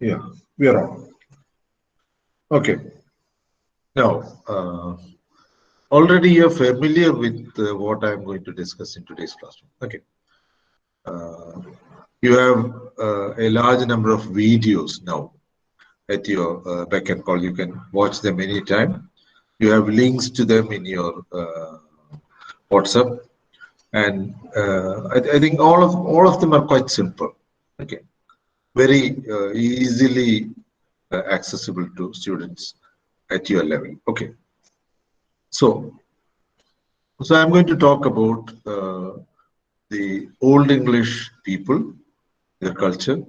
Yeah, we are on. Okay. Now, already you're familiar with what I'm going to discuss in today's classroom. Okay. Uh, you have a large number of videos now at your beck and call. You can watch them anytime. You have links to them in your WhatsApp, and I think all of them are quite simple. Okay, very easily accessible to students at your level. Okay, so I'm going to talk about the Old English people, their culture,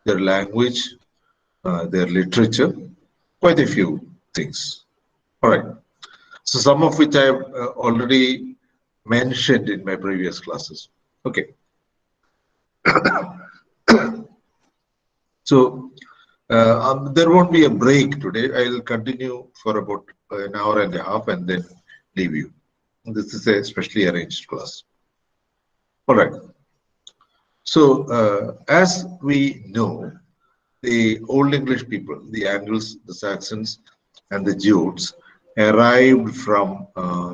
their language, their literature, quite a few things. All right. So some of which I have already mentioned in my previous classes. Okay. So there won't be a break today. I'll continue for about an hour and a half and then leave you. This is a specially arranged class. All right. So as we know, the Old English people, the Angles, the Saxons, and the Jutes arrived from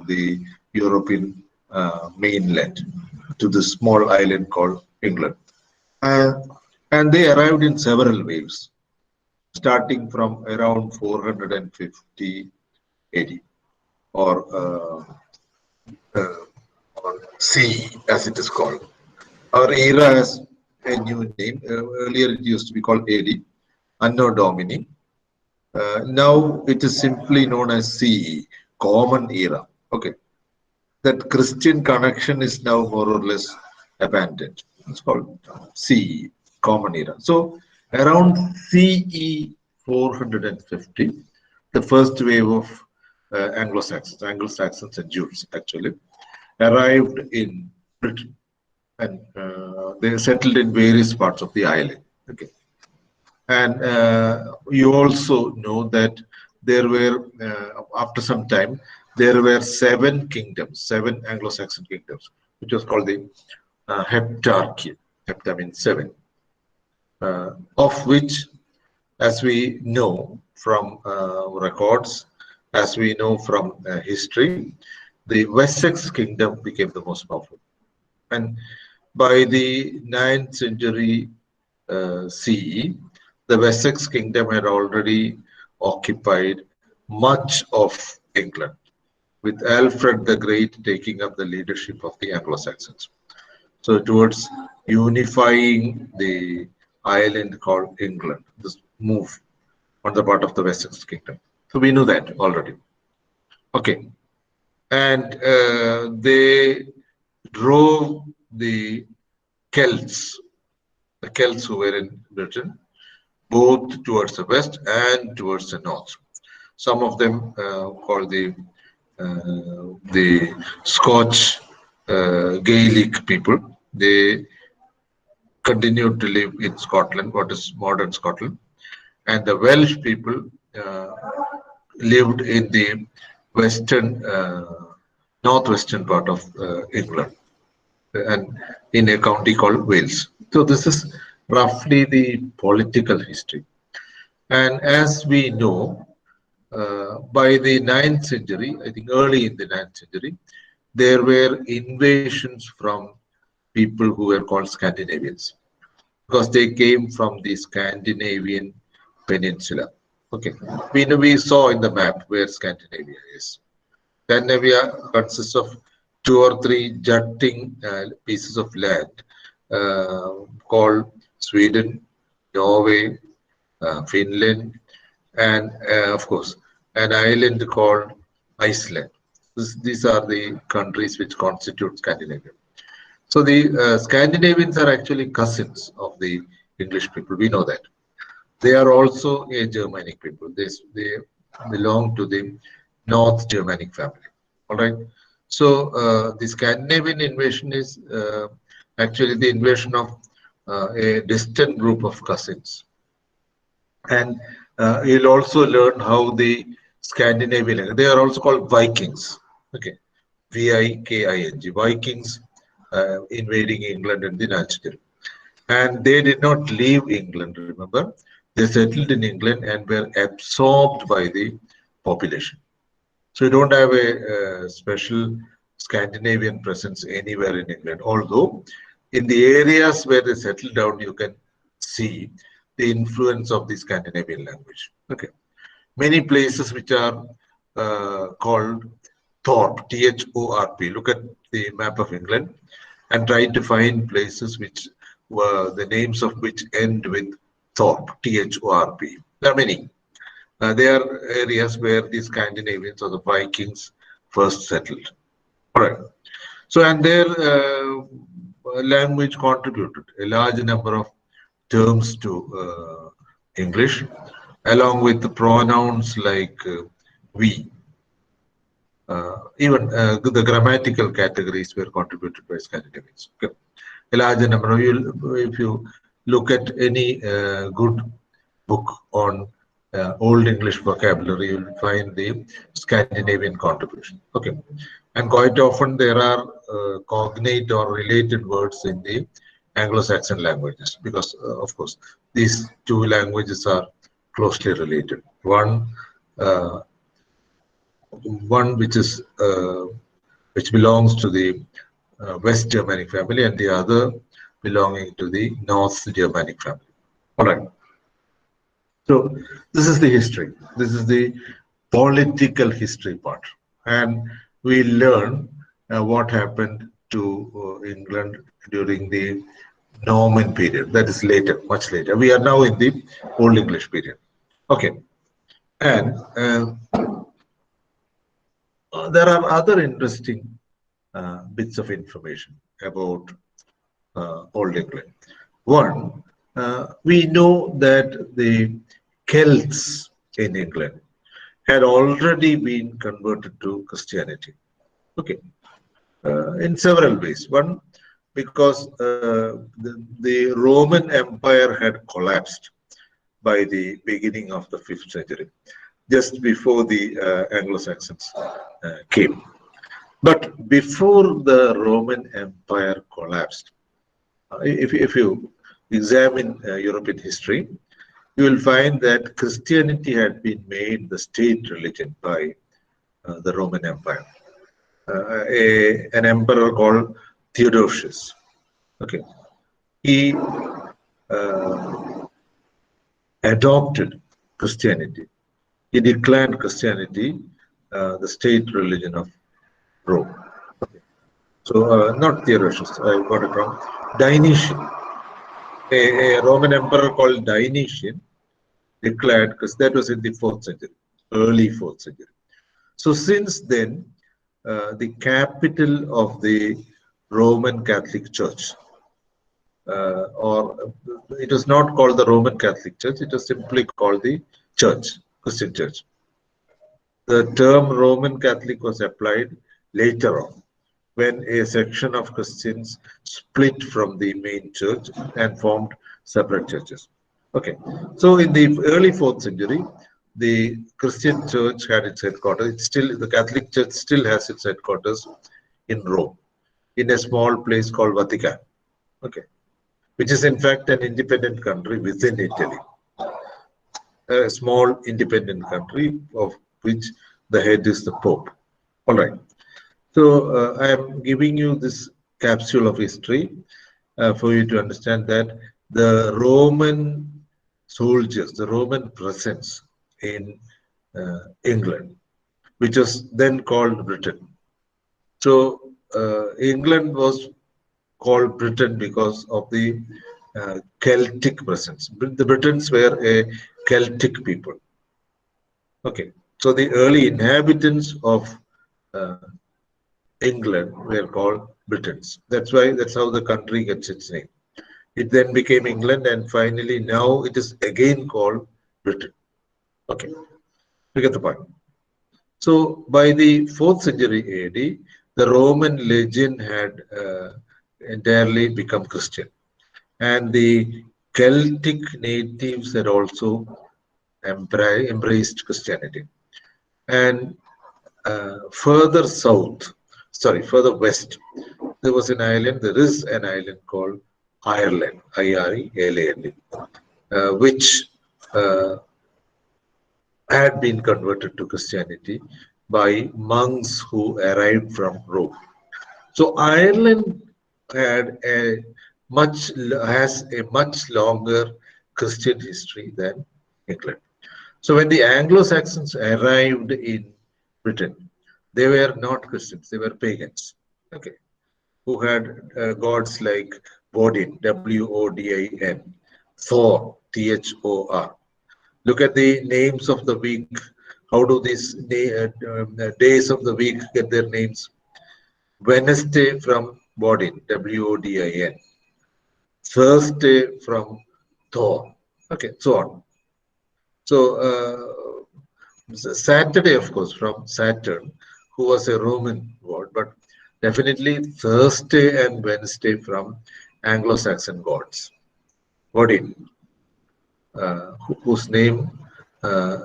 the European mainland to the small island called England. And they arrived in several waves, starting from around 450 AD or, uh, or CE as it is called. Our era has a new name. Earlier it used to be called AD, Anno Domini. Now it is simply known as CE, Common Era. Okay, that Christian connection is now more or less abandoned. It's called CE, Common Era. So around CE 450, the first wave of Anglo-Saxons and Jews actually arrived in Britain, and they settled in various parts of the island. Okay, and you also know that there were, after some time, there were seven kingdoms, seven Anglo-Saxon kingdoms, which was called the Heptarchy. Hepta means seven, of which, as we know from records, as we know from history, the Wessex kingdom became the most powerful. And by the 9th century CE, the Wessex kingdom had already occupied much of England, with Alfred the Great taking up the leadership of the Anglo-Saxons. So towards unifying the island called England, this move on the part of the Wessex kingdom. So we know that already. Okay. And they drove the Celts who were in Britain, both towards the west and towards the north. Some of them called the Scotch Gaelic people. They continued to live in Scotland, what is modern Scotland, and the Welsh people lived in the western, northwestern part of England, and in a county called Wales. So this is roughly the political history. And as we know, by the 9th century, I think early in the 9th century, there were invasions from people who were called Scandinavians, because they came from the Scandinavian peninsula. Okay, we saw in the map where Scandinavia is. Scandinavia consists of two or three jutting pieces of land called Sweden, Norway, Finland, and of course an island called Iceland. These are the countries which constitute Scandinavia. So the Scandinavians are actually cousins of the English people. We know that. They are also a Germanic people. They belong to the North Germanic family. All right. So the Scandinavian invasion is actually the invasion of a distant group of cousins. And you'll also learn how the Scandinavian, they are also called Vikings. Okay. Viking, Vikings invading England in the 9th century. And they did not leave England, remember. They settled in England and were absorbed by the population. So you don't have a special Scandinavian presence anywhere in England, although in the areas where they settled down, you can see the influence of the Scandinavian language. Okay, many places which are called Thorp, Thorp. Look at the map of England and try to find places which were the names of which end with Thorp, Thorp. There are many. They are areas where the Scandinavians or the Vikings first settled. All right. So, and their language contributed a large number of terms to English, along with the pronouns like we. Even the grammatical categories were contributed by Scandinavians. Okay. A large number of you, if you look at any good book on Old English vocabulary, you will find the Scandinavian contribution. Okay, and quite often there are cognate or related words in the Anglo-Saxon languages because, of course, these two languages are closely related. Uh, one which belongs to the West Germanic family, and the other belonging to the North Germanic family. All right. So this is the history. This is the political history part, and we learn what happened to England during the Norman period. That is later, much later. We are now in the Old English period. Okay, and there are other interesting bits of information about Old England. One, we know that the Celts in England had already been converted to Christianity. Okay, in several ways. One, because the Roman Empire had collapsed by the beginning of the 5th century, just before the Anglo-Saxons came. But before the Roman Empire collapsed, if you examine European history, you will find that Christianity had been made the state religion by the Roman Empire. An emperor called Theodosius. Okay, he adopted Christianity. He declared Christianity the state religion of Rome. Okay. So, not Theodosius, I got it wrong. Dionysian, a Roman emperor called Dionysian, declared, because that was in the 4th century, early 4th century. So since then, the capital of the Roman Catholic Church, or it was not called the Roman Catholic Church, it was simply called the Church, Christian Church. The term Roman Catholic was applied later on, when a section of Christians split from the main church and formed separate churches. Okay, so in the early 4th century, the Christian church had its headquarters. It's still, the Catholic Church still has its headquarters in Rome, in a small place called Vatican. Okay, which is in fact an independent country within Italy. A small independent country of which the head is the Pope. All right. So I am giving you this capsule of history for you to understand that the Roman soldiers, the Roman presence in England, which was then called Britain. So England was called Britain because of the Celtic presence. The Britons were a Celtic people. Okay, so the early inhabitants of England were called Britons. That's how the country gets its name. It then became England, and finally now it is again called Britain. Okay, you get the point. So by the 4th century AD, the Roman legion had entirely become Christian, and the Celtic natives had also embraced Christianity. And further west, there is an island called Ireland, Ireland, which uh, had been converted to Christianity by monks who arrived from Rome. So Ireland had a has a much longer Christian history than England. So when the Anglo-Saxons arrived in Britain, they were not Christians; they were pagans. Okay, who had gods like Wodin, Wodin, Thor, Thor. Look at the names of the week. How do these days of the week get their names? Wednesday from Wodin, Wodin. Thursday from Thor. Okay, so on. So Saturday, of course, from Saturn, who was a Roman god, but definitely Thursday and Wednesday from Anglo-Saxon gods. Odin, whose name uh,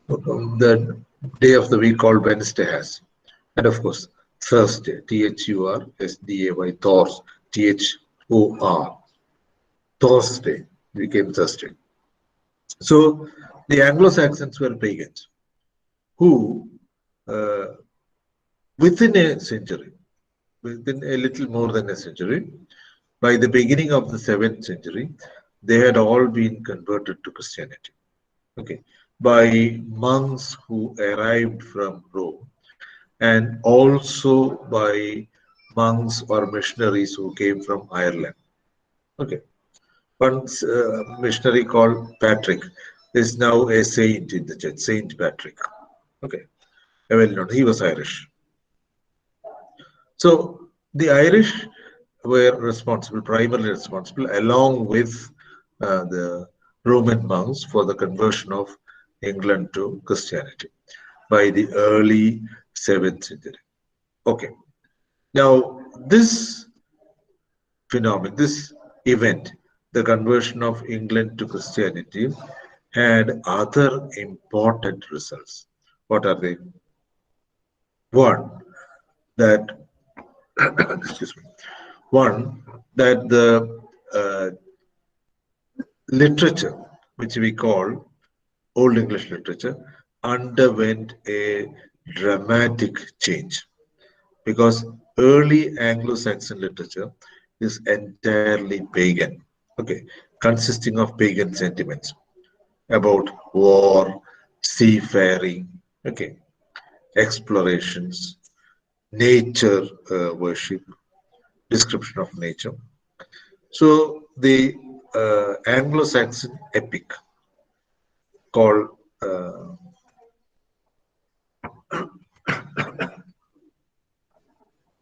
the day of the week called Wednesday has. And of course, Thursday, Thursday, Thor, Thor, Thursday became Thursday. So the Anglo-Saxons were pagans who, uh, within a century, within a little more than a century, by the beginning of the 7th century, they had all been converted to Christianity. Okay, by monks who arrived from Rome, and also by monks or missionaries who came from Ireland. Okay, one missionary called Patrick is now a saint in the church, Saint Patrick. Okay, well known. He was Irish. So the Irish were responsible, primarily responsible, along with the Roman monks for the conversion of England to Christianity by the early 7th century. Okay, now this phenomenon, this event, the conversion of England to Christianity, had other important results. What are they? One, that excuse me. One, that the uh, literature, which we call Old English literature, underwent a dramatic change because early Anglo-Saxon literature is entirely pagan, okay, consisting of pagan sentiments about war, seafaring, okay, explorations, nature worship, description of nature. So the Anglo-Saxon epic called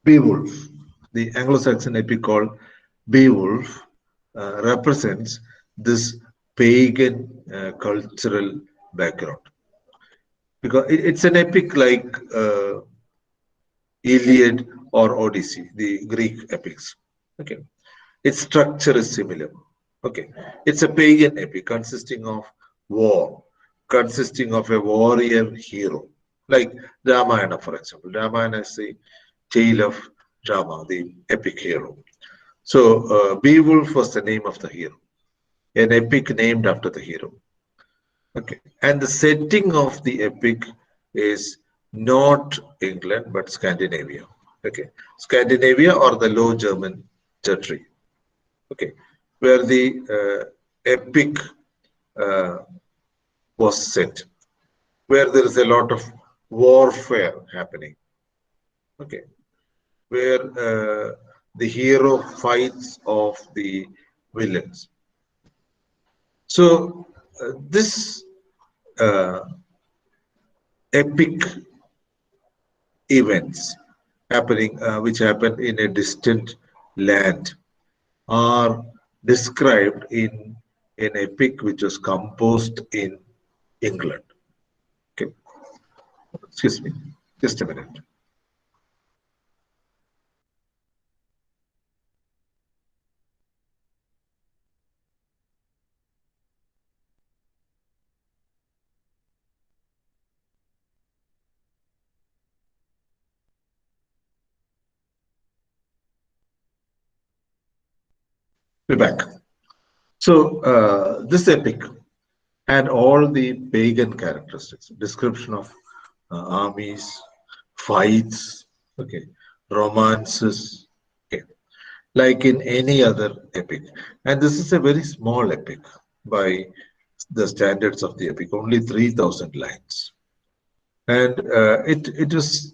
Beowulf, the Anglo-Saxon epic called Beowulf, represents this pagan cultural background because it's an epic like Iliad or Odyssey, the Greek epics. Okay, its structure is similar. Okay, it's a pagan epic consisting of war, consisting of a warrior hero, like Ramayana, for example. Ramayana is the tale of Rama, the epic hero. So, Beowulf was the name of the hero, an epic named after the hero. Okay, and the setting of the epic is not England but Scandinavia. Okay, Scandinavia or the Low German territory. Okay, where the epic uh, was set, where there is a lot of warfare happening. Okay, where the hero fights off the villains. So this uh, epic events happening, which happen in a distant land, are described in an epic which was composed in England. Okay, excuse me, just a minute. We're back. So this epic and all the pagan characteristics, description of armies, fights, okay, romances, okay, like in any other epic. And this is a very small epic by the standards of the epic, only 3,000 lines. And it was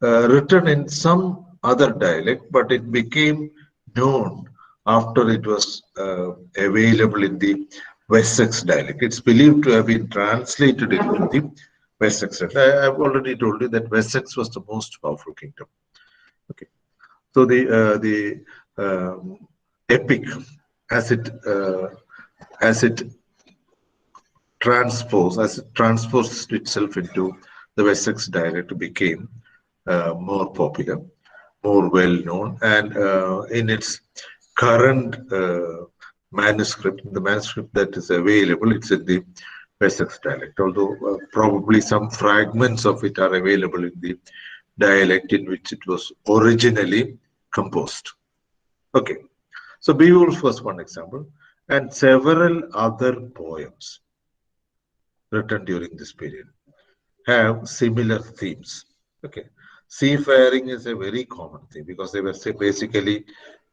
written in some other dialect, but it became known after it was available in the Wessex dialect. It's believed to have been translated into the Wessex. I've already told you that Wessex was the most powerful kingdom. Okay, so the epic, as it as it transposed itself into the Wessex dialect, became more popular, more well known, and in its current manuscript, the manuscript that is available, it's in the Wessex dialect, although probably some fragments of it are available in the dialect in which it was originally composed. Okay, so Beowulf was one example, and several other poems written during this period have similar themes. Okay, seafaring is a very common thing because they were basically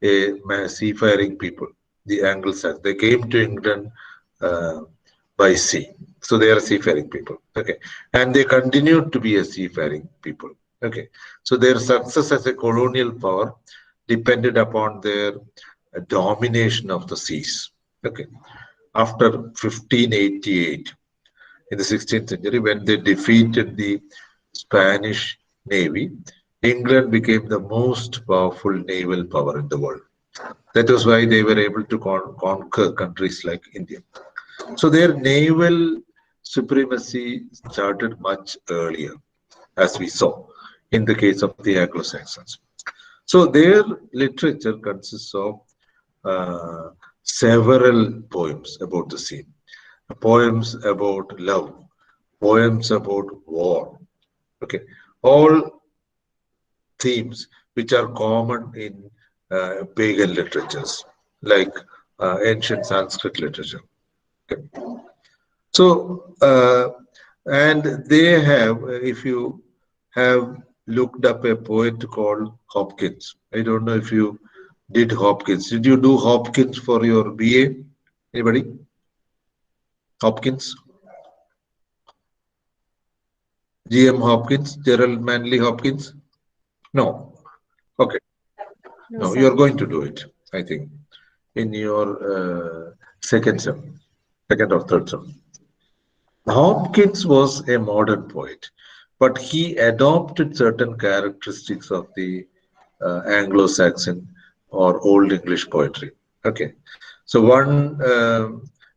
seafaring people. The Anglo-Saxons, they came to England uh, by sea, so they are seafaring people. Okay, and they continued to be a seafaring people. Okay, so their success as a colonial power depended upon their domination of the seas. Okay, after 1588 in the 16th century, when they defeated the Spanish Navy, England became the most powerful naval power in the world. That was why they were able to conquer countries like India. So their naval supremacy started much earlier, as we saw in the case of the Anglo-Saxons. So their literature consists of uh, several poems about the sea, poems about love, poems about war. Okay, all themes which are common in pagan literatures, like ancient Sanskrit literature. Okay. So, and they have, if you have looked up a poet called Hopkins, I don't know if you did Hopkins. Did you do Hopkins for your BA? Anybody? Hopkins? GM Hopkins? Gerald Manley Hopkins? No. Okay. No, No, sir. you're going to do it, I think, in your second sem, second or third sem. Hopkins was a modern poet, but he adopted certain characteristics of the Anglo-Saxon or Old English poetry. Okay, so one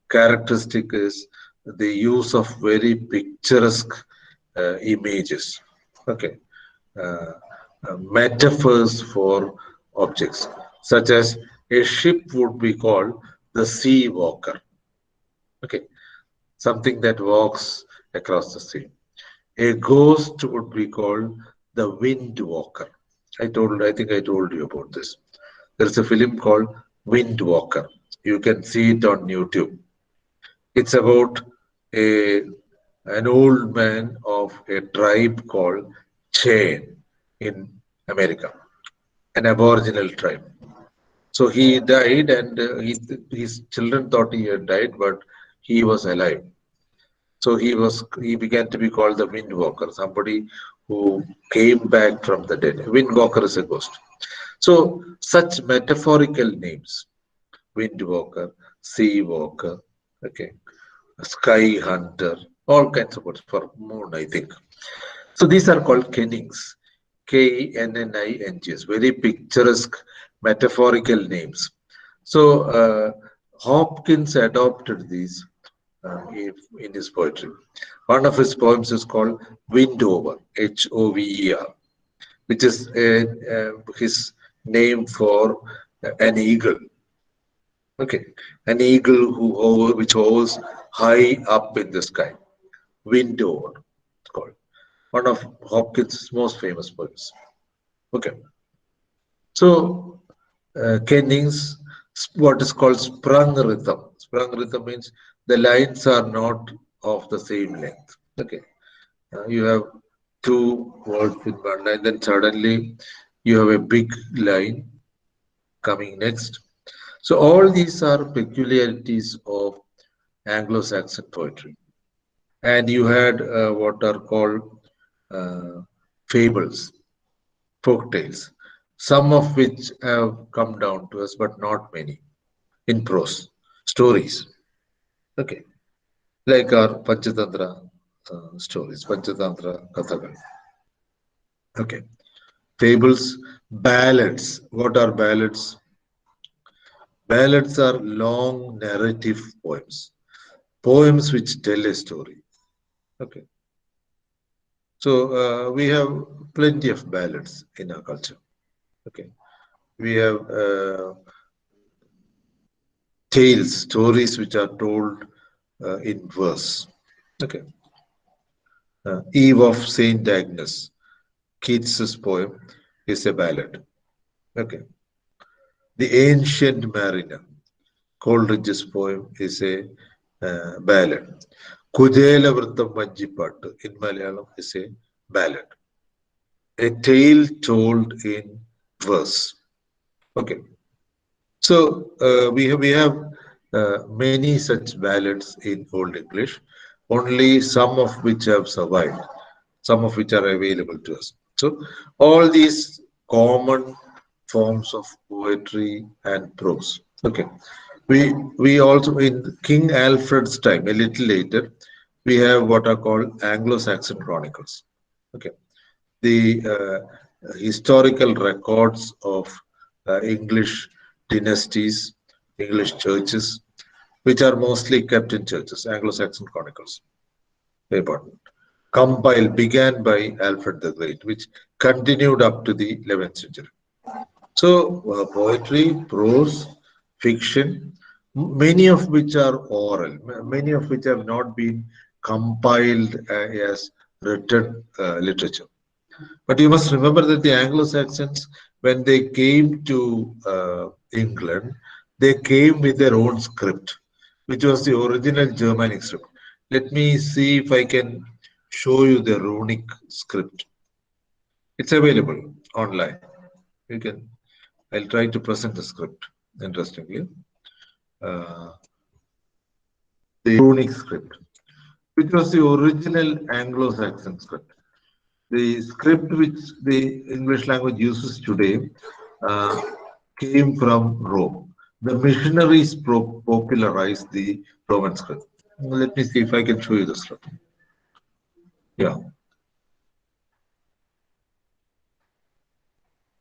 characteristic is the use of very picturesque images. Okay, uh, metaphors for objects, such as a ship would be called the sea walker. Okay, something that walks across the sea. A ghost would be called the wind walker. I think I told you about this. There's a film called Wind Walker. You can see it on YouTube. It's about a an old man of a tribe called Cheyenne in America, an Aboriginal tribe. So he died, and his children thought he had died, but he was alive. So he began to be called the Windwalker, somebody who came back from the dead. Windwalker is a ghost. So such metaphorical names, Windwalker, Sea Walker, okay, Sky Hunter, all kinds of words for moon, I think. So these are called kennings, Kenning, very picturesque, metaphorical names. So Hopkins adopted these in his poetry. One of his poems is called Windover, Hover, which is his name for an eagle. Okay, an eagle which hovers high up in the sky. Windover, it's called one of Hopkins' most famous poems. Okay, so Kennings, what is called sprung rhythm. Sprung rhythm means the lines are not of the same length. Okay, you have two words in one line, then suddenly you have a big line coming next. So all these are peculiarities of Anglo-Saxon poetry. And you had what are called uh, fables, folk tales, some of which have come down to us, but not many in prose stories. Okay, like our Panchatantra stories, Panchatantra Kathagal. Okay, fables, ballads. What are ballads? Ballads are long narrative poems, poems which tell a story. Okay, so we have plenty of ballads in our culture. Okay, we have tales, stories which are told in verse. Okay, Eve of Saint Agnes, Keats's poem, is a ballad. Okay, The Ancient Mariner, Coleridge's poem, is a ballad. Kujelavrutam Vajjipattu in Malayalam is a ballad. A tale told in verse. Okay, so we have many such ballads in Old English, only some of which have survived, some of which are available to us. So all these common forms of poetry and prose. Okay, we also in King Alfred's time, a little later, we have what are called Anglo-Saxon chronicles. Okay, the historical records of English dynasties, English churches, which are mostly kept in churches, Anglo-Saxon chronicles. Very important. Compiled, began by Alfred the Great, which continued up to the 11th century. So, poetry, prose, fiction, many of which are oral, many of which have not been compiled as written literature. But you must remember that the Anglo-Saxons, when they came to England, they came with their own script, which was the original Germanic script. Let me see if I can show you the runic script. It's available online. You can. I'll try to present the script. Interestingly, uh, the runic script, which was the original Anglo-Saxon script. The script which the English language uses today uh, came from Rome. The missionaries popularized the Roman script. Let me see if I can show you the script. Yeah.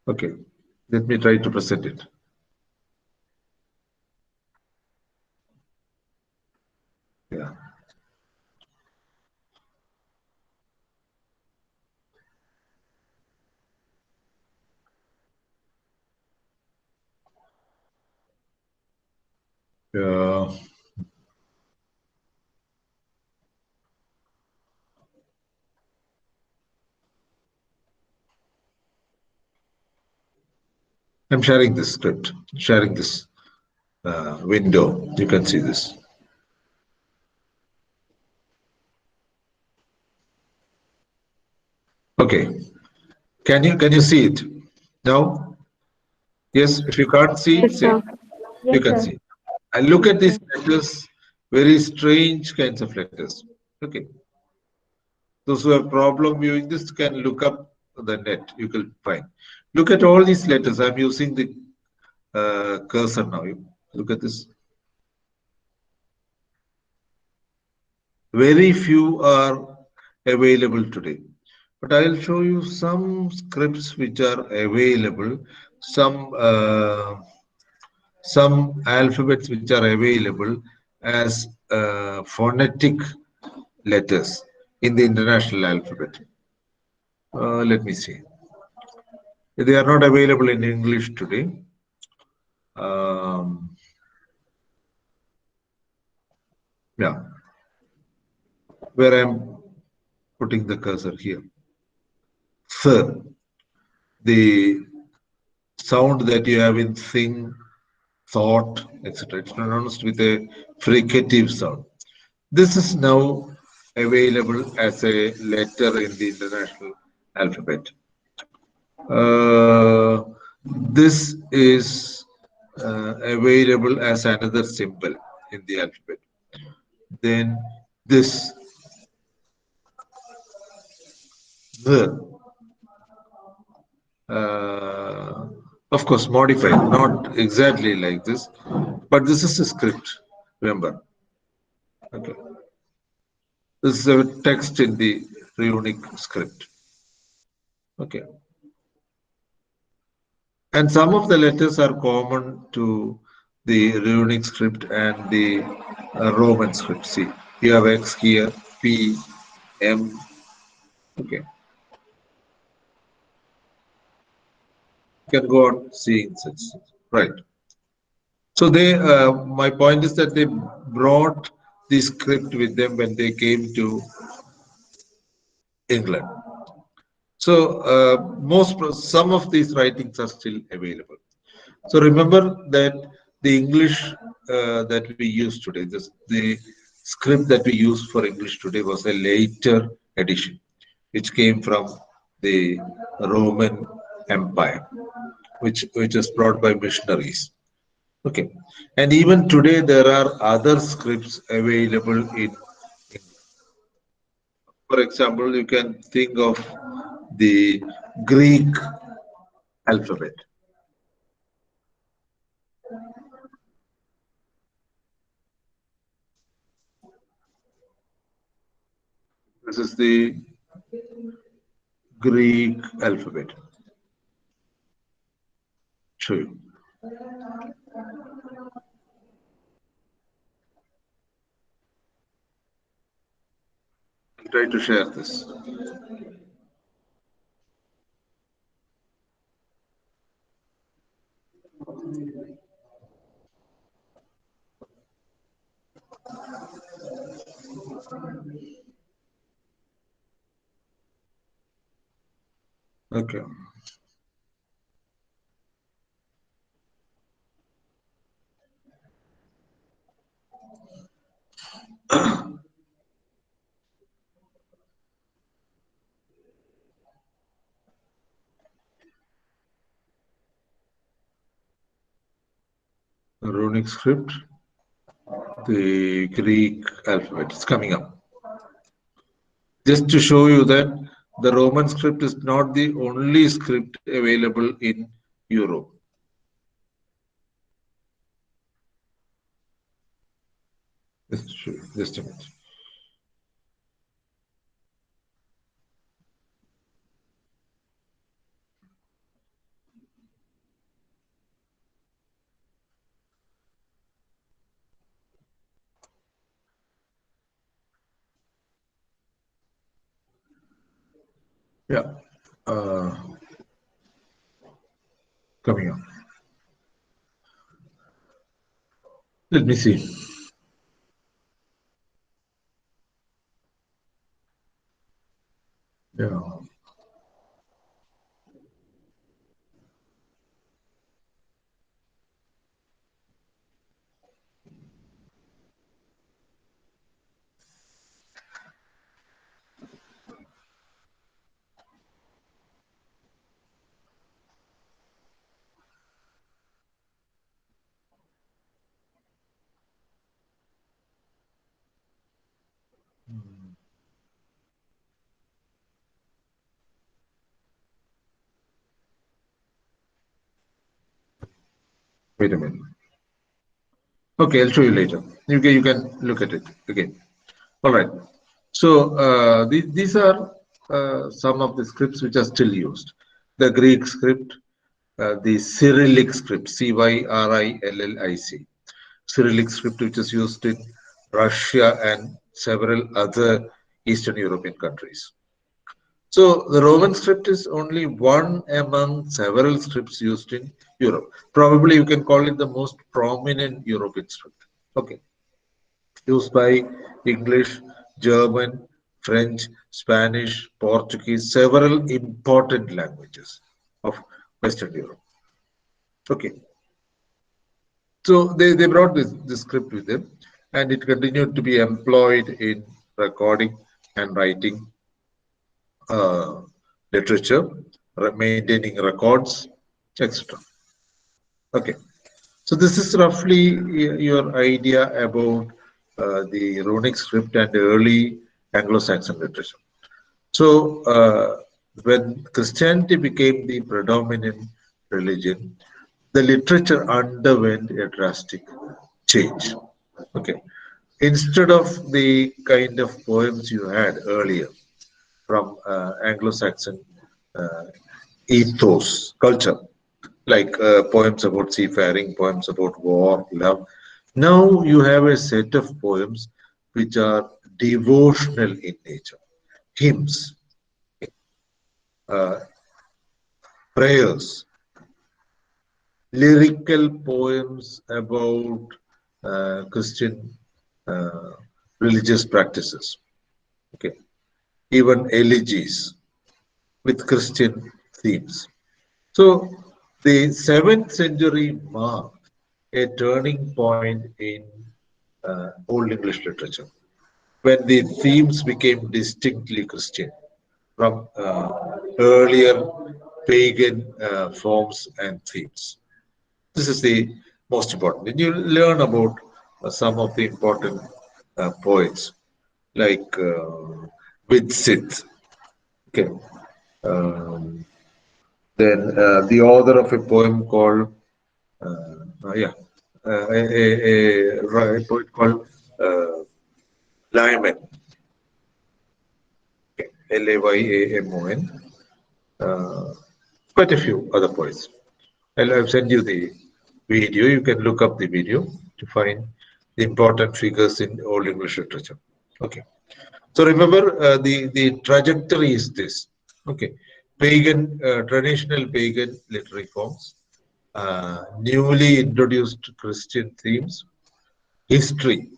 Okay. Let me try to present it. Yeah. Yeah. I'm sharing this script, sharing this window. You can see this. Okay. Can you see it now? Yes. If you can't see it, Yes, say sir. you Yes, can sir. see. And look Yes, at these sir. letters, very strange kinds of letters. Okay. Those who have problem viewing this can look up the net. You can find. Look at all these letters. I'm using the cursor now. You look at this. Very few are available today. But I'll show you some scripts which are available, some alphabets which are available as phonetic letters in the international alphabet. Let me see. They are not available in English today. Um, yeah, where I'm putting the cursor here. Sir, the sound that you have in sing, thought, etc. It's pronounced with a fricative sound. This is now available as a letter in the international alphabet. Uh, this is available as another symbol in the alphabet. Then this the uh, of course modified, not exactly like this, but this is a script. Remember, okay. This is a text in the runic script. Okay. And some of the letters are common to the runic script and the Roman script. See, you have X here, P, M. Okay. You can go on seeing such. Right. So my point is that they brought the script with them when they came to England. So some of these writings are still available. So remember that the English that we use today, the script that we use for English today was a later edition, which came from the Roman Empire, which was brought by missionaries. Okay, and even today there are other scripts available in. For example, you can think of the Greek alphabet. This is the Greek alphabet. Show you. Try to share this. Okay. The runic script, the Greek alphabet. It's coming up. Just to show you that the Roman script is not the only script available in Europe. Just a minute. Yeah. Uh, Coming up. Let me see. Yeah. Wait a minute. Okay, I'll show you later. You can look at it again. All right. So these are some of the scripts which are still used. The Greek script, the Cyrillic script, Cyrillic, Cyrillic script, which is used in Russia and several other Eastern European countries. So the Roman script is only one among several scripts used in Europe. Probably you can call it the most prominent European script. Okay, used by English, German, French, Spanish, Portuguese, several important languages of Western Europe. Okay, so they brought this script with them. and it continued to be employed in recording and writing uh, literature, maintaining records, etc. Okay, so this is roughly your idea about the runic script and early Anglo-Saxon literature. So, when Christianity became the predominant religion, the literature underwent a drastic change. Okay, instead of the kind of poems you had earlier from Anglo-Saxon uh, ethos culture, like poems about seafaring, poems about war, love. Now you have a set of poems which are devotional in nature, hymns, uh, prayers, lyrical poems about Christian uh, religious practices. Okay, even elegies with Christian themes. So the 7th century marked a turning point in Old English literature when the themes became distinctly Christian from earlier pagan forms and themes. This is the most important. And you learn about some of the important poets like Widsith. Okay. Um, then the author of a poem called yeah, a poet called uh, Lyman, Laymon. Uh, Quite a few other poets. I've sent you the video. You can look up the video to find the important figures in Old English literature. Okay. So remember, the trajectory is this. Okay. Pagan, traditional pagan literary forms, newly introduced Christian themes, history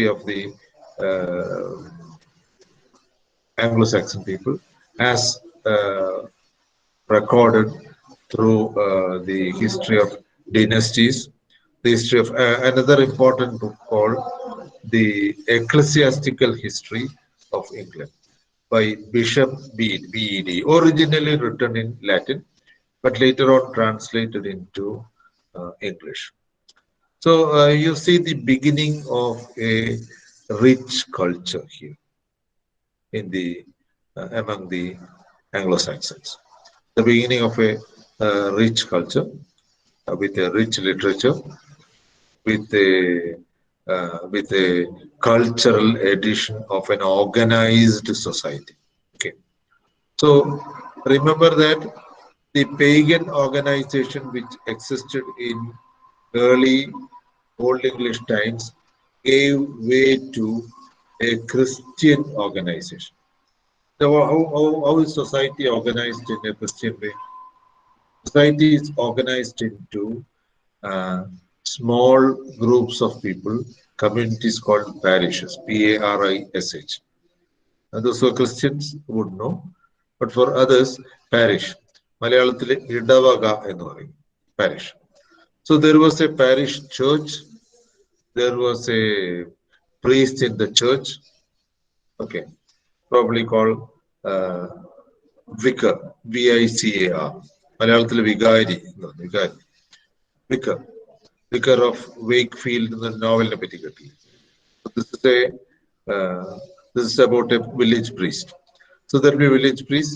of the uh, Anglo-Saxon people, as recorded through the history of dynasties, the history of another important book called The Ecclesiastical History of England by Bishop Bede, originally written in Latin, but later on translated into English. So you see the beginning of a rich culture here in the among the Anglo-Saxons. The beginning of a rich culture with a rich literature, with a cultural edition of an organized society. Okay, so remember that the pagan organization which existed in early Old English times gave way to a Christian organization. So how is society organized in a Christian way? Society is organized into uh, small groups of people, communities called parishes, Parish. And those who are Christians would know, but for others, parish. മലയാളത്തിലെ ഇടവക എന്ന് പറയും parish. So there was a parish church, there was a priest in the church, okay, probably called uh, vicar, VICAR. മലയാളത്തിലെ വികാരി എന്ന് പറഞ്ഞു, വികാരി, vicar, vicar of Wakefield എന്ന നോവലിനെ പറ്റി കേട്ടില്ല. This is a this is about a village priest. So there will be a village priest.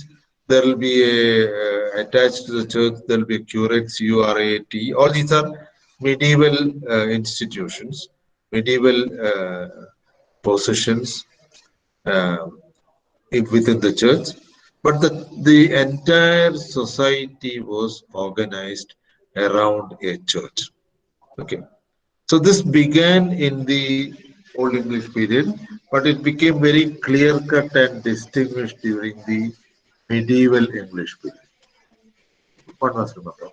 There will be a attached to the church. There will be a curate, CURAT. All these are medieval institutions, medieval positions uh, within the church. But the entire society was organized around a church. Okay. So this began in the Old English period, but it became very clear-cut and distinguished during the medieval English period. One must remember.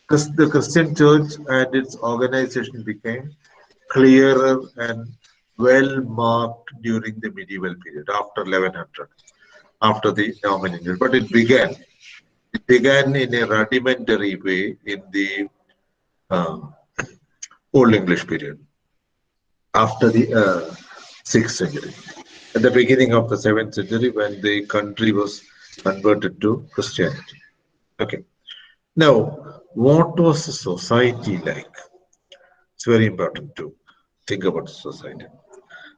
Because the Christian church and its organization became clearer and well marked during the medieval period after 1100, after the Norman England. But it began in a rudimentary way in the um, Old English period. after the 6th century. At the beginning of the 7th century, when the country was converted to Christianity. Okay. Now, what was the society like? It's very important to think about society.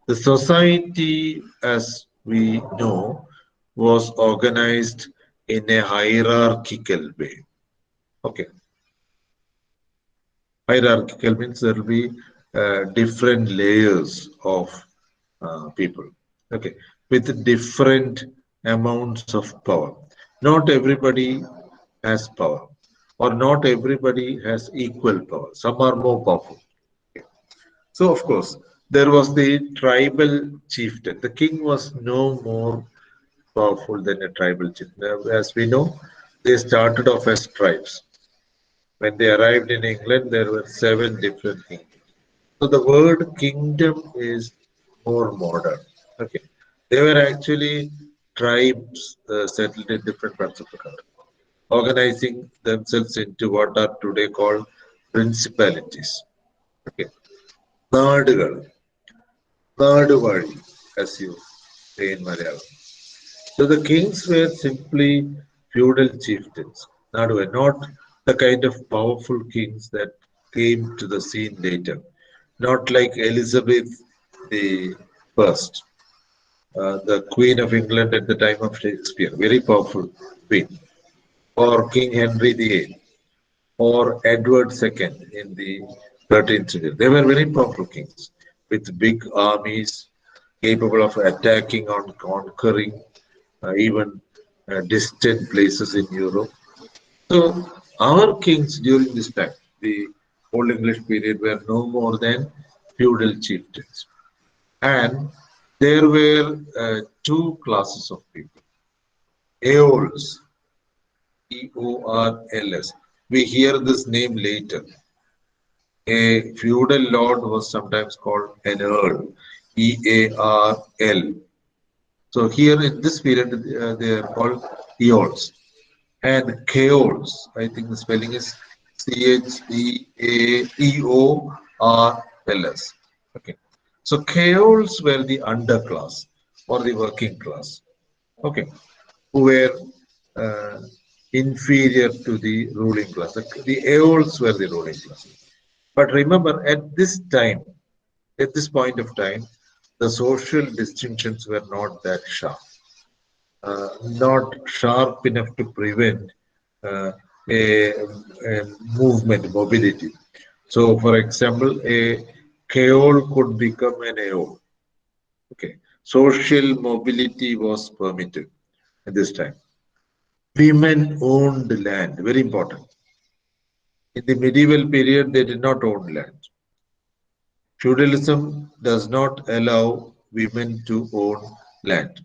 The society, as we know, was organized in a hierarchical way. Okay, hierarchical means there will be different layers of people. Okay, with different amounts of power. Not everybody has power, or not everybody has equal power. Some are more powerful. So, of course, there was the tribal chieftain. The king was no more powerful than a tribal chieftain. As we know, they started off as tribes. When they arrived in England, there were 7 different kingdoms. So the word kingdom is more modern. Okay, they were actually tribes settled in different parts of the country, organizing themselves into what are today called principalities. Okay, നാടുകൾ, നാടുവാഴി, as you say in Malayalam. So the kings were simply feudal chieftains. Naduva, not the kind of powerful kings that came to the scene later. Not like Elizabeth the First, the Queen of England at the time of Shakespeare, very powerful queen, or King Henry VIII, or Edward II in the 13th century. They were very powerful kings with big armies capable of attacking or conquering even distant places in Europe. So our kings during this time, the Old English period, were no more than feudal chieftains. And there were two classes of people. Eorls, Eorls. We hear this name later. A feudal lord was sometimes called an earl, Earl. So here in this period, they are called Eorls. And Cheols, I think the spelling is Cheaeorls. Okay. So Cheols were the underclass or the working class. Okay. Who were uh, inferior to the ruling class. The Aeols were the ruling class. But remember, at this point of time, the social distinctions were not that sharp. Not sharp enough to prevent uh, a movement, mobility. So, for example, a Keol could become an AO. Okay, social mobility was permitted at this time. Women owned land, very important. In the medieval period, they did not own land. Feudalism does not allow women to own land.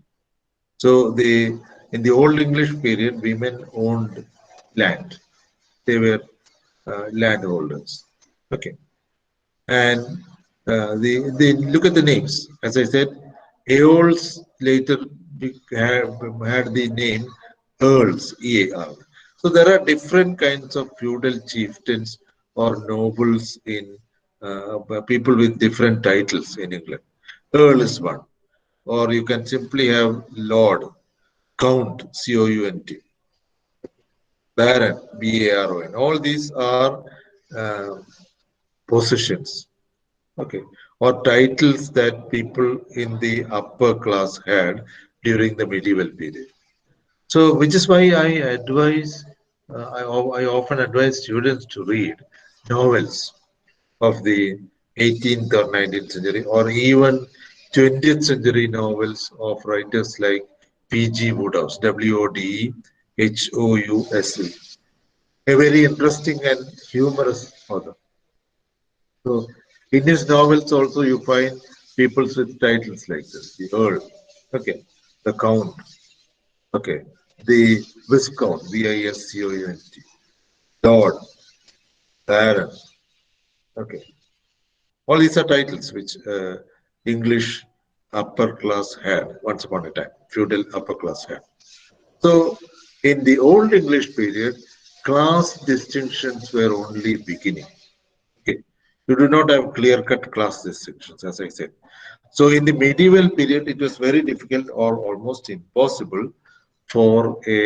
So in the Old English period, women owned land. They were landholders. Okay, and the look at the names. As I said, Earls later had the name Earls, EAR. So there are different kinds of feudal chieftains or nobles in people with different titles in England. Earl is one, or you can simply have Lord, Count, Count, Baron, Baron. All these are uh, positions, okay, or titles that people in the upper class had during the medieval period. So, which is why I often advise students to read novels of the 18th or 19th century, or even 20th century novels of writers like P.G. Wodehouse, Wodehouse, a very interesting and humorous author. So, in his novels also you find people with titles like this: the Earl, okay, the Count, okay, the Viscount, Viscount, Lord, Baron, okay. All these are titles which English upper class had once upon a time, feudal upper class had. So, in the Old English period, class distinctions were only beginning. Okay. You do not have clear-cut class distinctions, as I said. So in the medieval period, it was very difficult or almost impossible for a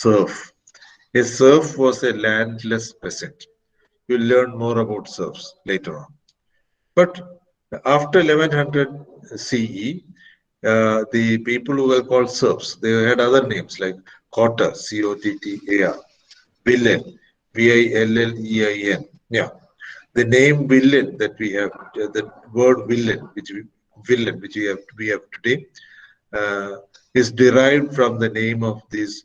serf. A serf was a landless peasant. We'll learn more about serfs later on. But after 1100 CE, the people who were called serfs, they had other names like Cotter, Cottar, villain, Villein. Yeah, the name villain that we have, the word villain, which we have today, uh, is derived from the name of these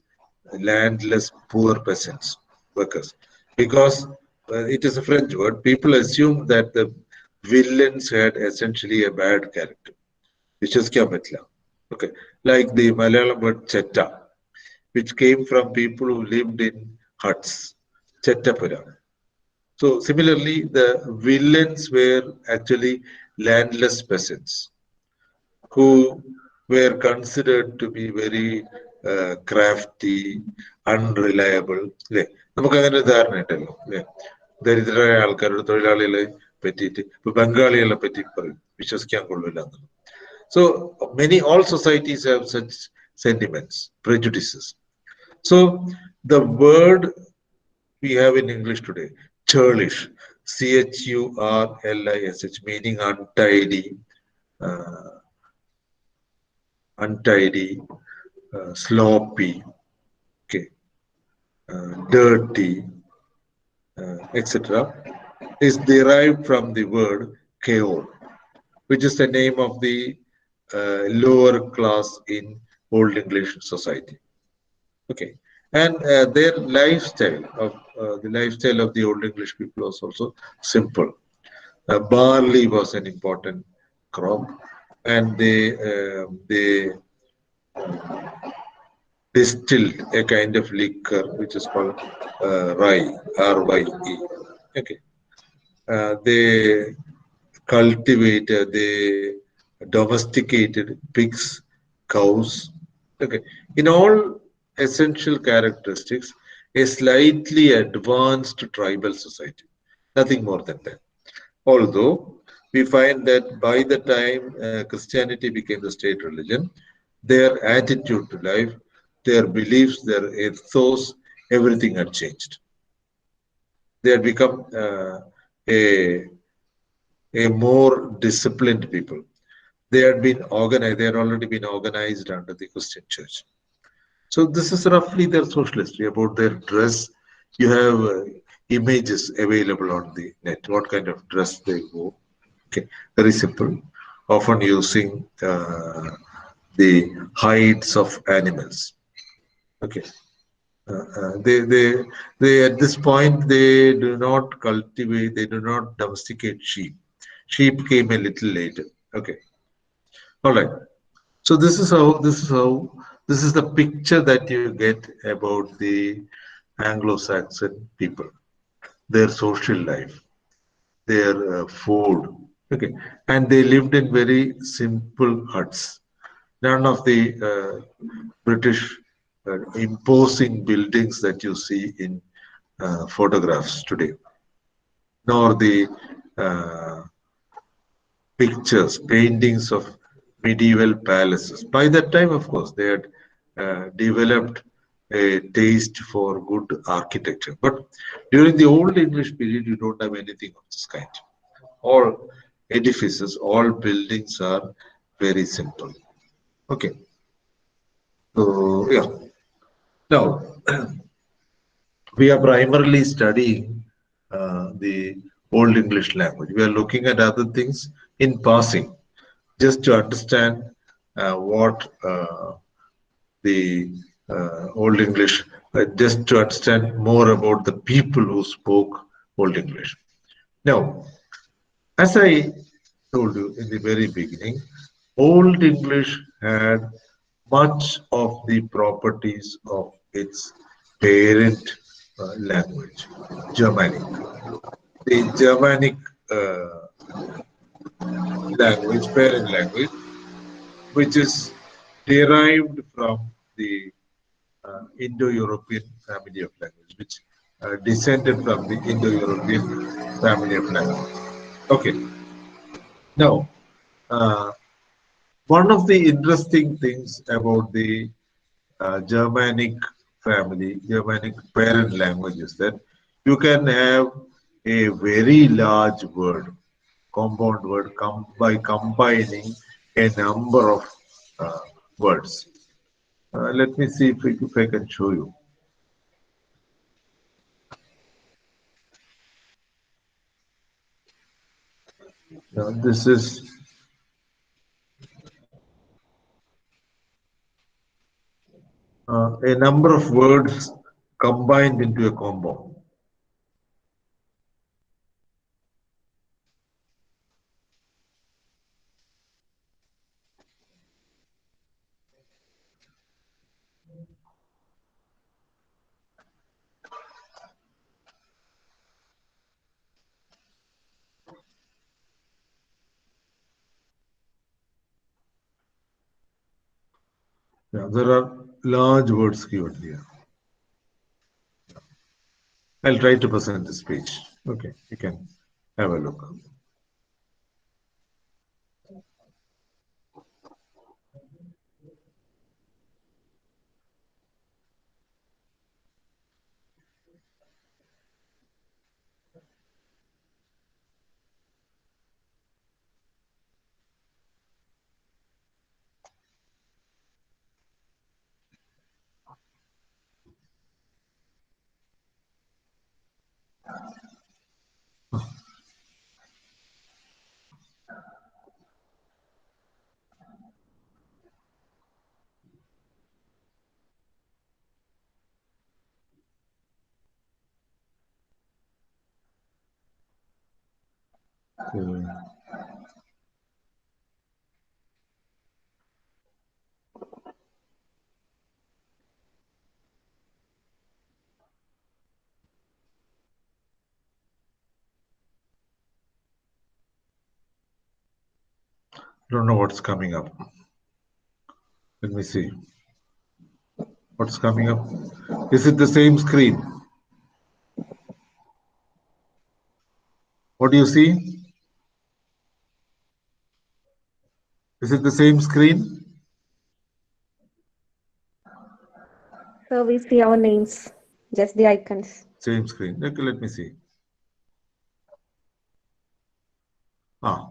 landless poor peasants, workers, because it is a French word. People assume that the villains had essentially a bad character. വിശ്വസിക്കാൻ പറ്റില്ല. Okay, like the Malayalam word chetta, which came from people who lived in huts, Chettapura. So similarly, the villains were actually landless peasants who were considered to be very crafty, unreliable. അല്ലേ, നമുക്ക് അങ്ങനെ ഒരു ധാരണ ഉണ്ടല്ലോ അല്ലേ, ദരിദ്രരായ ആൾക്കാരുടെ തൊഴിലാളികളെ പറ്റിയിട്ട് ഇപ്പൊ ബംഗാളികളെ പറ്റി പറയും വിശ്വസിക്കാൻ കൊള്ളില്ല എന്നുള്ളത്. So many, all societies have such sentiments, prejudices. So the word we have in English today, churlish, Churlish, meaning untidy, uh, sloppy, okay, dirty, etc., is derived from the word Keol, which is the name of the lower class in Old English society. Okay, and their lifestyle of the lifestyle of the Old English people was also simple. Barley was an important crop, and they distilled a kind of liquor which is called rye, R-Y-E. Okay, they cultivated, they domesticated pigs, cows. Okay, in all essential characteristics, a slightly advanced tribal society, nothing more than that. Although we find that by the time Christianity became the state religion, their attitude to life, their beliefs, their ethos, everything had changed. They had become a more disciplined people. They had been organized, they had already been organized under the Christian church. So this is roughly their social history. About their dress, you have images available on the net, what kind of dress they wore. Okay, very simple, often using the hides of animals. Okay, they at this point they do not cultivate, they do not domesticate sheep. Sheep came a little later. Okay, all right. So this is the picture that you get about the Anglo-Saxon people, their social life, their food. Okay, and they lived in very simple huts. None of the British imposing buildings that you see in photographs today, nor the uh, pictures, paintings of medieval palaces. By that time, of course, they had developed a taste for good architecture. But during the Old English period, you don't have anything of this kind. All edifices, all buildings are very simple. Okay. So, yeah. Now, we are primarily studying the Old English language. We are looking at other things in passing, just to understand what the Old English, just to understand more about the people who spoke Old English. Now, as I told you in the very beginning, Old English had much of the properties of its parent language, Germanic. The Germanic language, parent language, which is derived from the Indo-European family of language, which descended from the Indo-European family of language. Okay. Now, uh, one of the interesting things about the Germanic family, Germanic parent language is that you can have a very large word, compound word, by combining a number of uh, words. Let me see if I can show you. Now, this is a number of words combined into a combo. Yeah, there are large words given here. I'll try to present this page. Okay, you can have a look. Don't know what's coming up. Let me see. What's coming up? Is it the same screen? What do you see? Is it the same screen? So we see our names, just the icons. Same screen. Okay, let me see. Ah.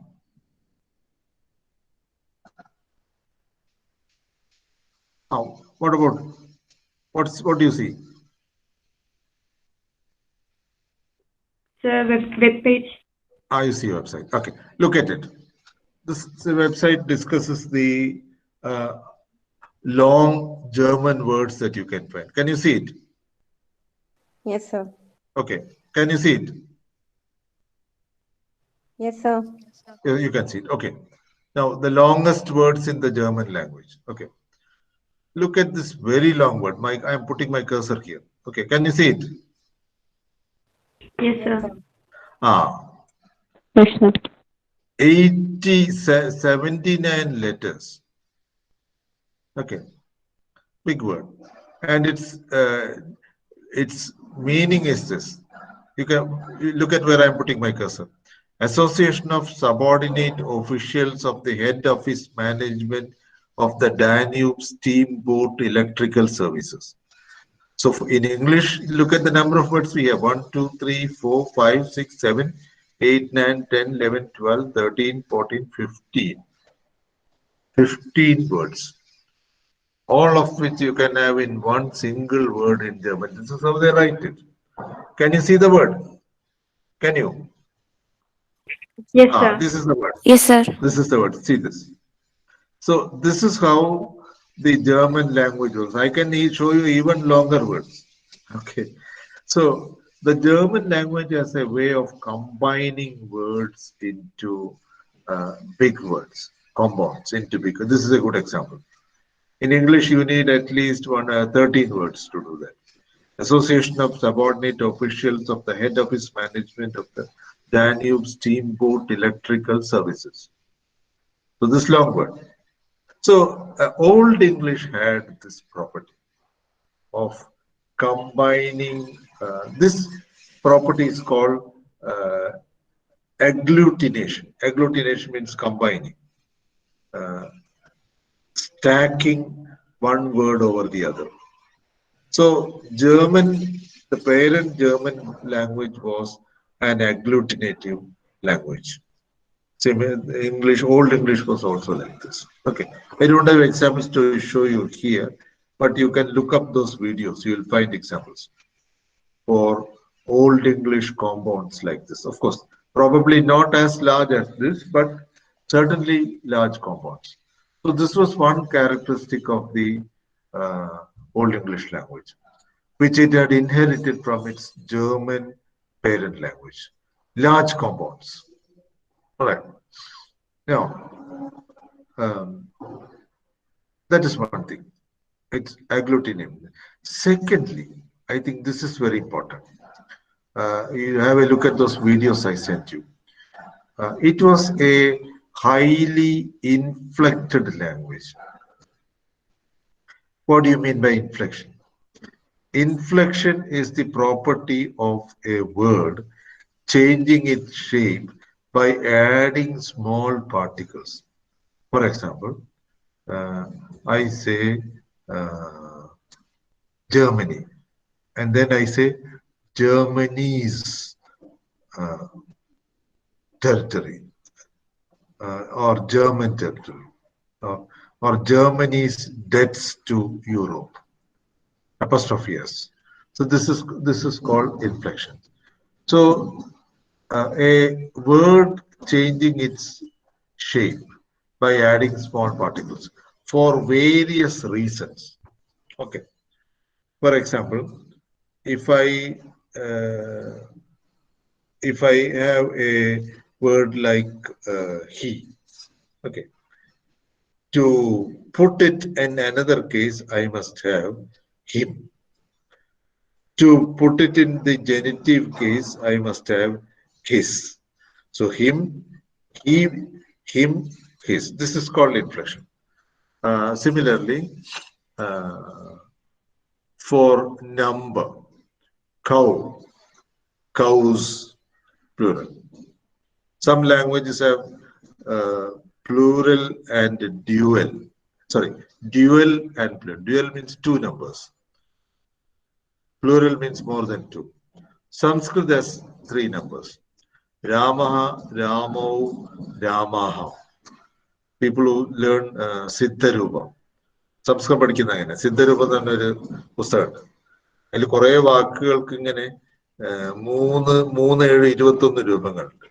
Oh, what about what do you see? The web page. Ah, you see website. Okay, look at it. This the website discusses the uh, long German words that you can find. Can you see it? Yes, sir. Okay. Can you see it? Yes, sir. You can see it. Okay. Now, the longest words in the German language. Okay. Look at this very long word. I'm putting my cursor here. Okay. Can you see it? Yes, Yes, sir. sir. Ah, Yes, sir. 79 letters. Okay. Big word. And its meaning is this. You look at where I'm putting my cursor. Association of subordinate officials of the head office management of the Danube Steamboat Electrical Services. So in English, look at the number of words we have. 1, 2, 3, 4, 5, 6, 7, 8, 9, 10, 11, 12, 13, 14, 15. 15 words. All of which you can have in one single word in German. This is how they write it. Can you see the word? Can you? Yes, Ah, sir. this is the word. Yes, sir. This is the word. See this. So this is how the German language was. I can show you even longer words. Okay. So the German language has a way of combining words into big words, compounds into big. This is a good example. In English, you need at least 13 words to do that. Association of subordinate officials of the head office management of the Danube Steamboat Electrical Services. So this long word. So Old English had this property of combining. This property is called uh, agglutination. Agglutination means combining, stacking one word over the other. So German, the parent German language was an agglutinative language. Same English, Old English was also like this. Okay, I don't have examples to show you here, but you can look up those videos. You will find examples for Old English compounds like this. Of course, probably not as large as this, but certainly large compounds. So this was one characteristic of the uh, Old English language, which it had inherited from its German parent language. Large compounds. All right. Now, that is one thing. It's agglutinative. Secondly, I think this is very important. You have a look at those videos I sent you. It was a highly inflected language. What do you mean by inflection? Inflection is the property of a word changing its shape by adding small particles. For example, I say Germany, and then I say Germany's uh, territory, or German territory, or Germany's debts to Europe. Apostrophe S. So this is called inflection. So a word changing its shape by adding small particles for various reasons. Okay. For example, if I have a word like he, okay, to put it in another case, I must have him. To put it in the genitive case, I must have his. So him, he, him, his. This is called inflection. Similarly, for number, cow, cows, plural. Some languages have plural and dual. Sorry, dual and plural. Dual means two numbers. Plural means more than two. Sanskrit has three numbers. Ramaha, Ramo, Ramaha. People who learn Siddharupa. സംസ്കൃതം പഠിക്കുന്ന അങ്ങനെ സിദ്ധരൂപം എന്ന് പറഞ്ഞൊരു പുസ്തകമുണ്ട്. അതിൽ കുറെ വാക്കുകൾക്ക് ഇങ്ങനെ 3, 3, 7, 21 രൂപങ്ങളുണ്ട്.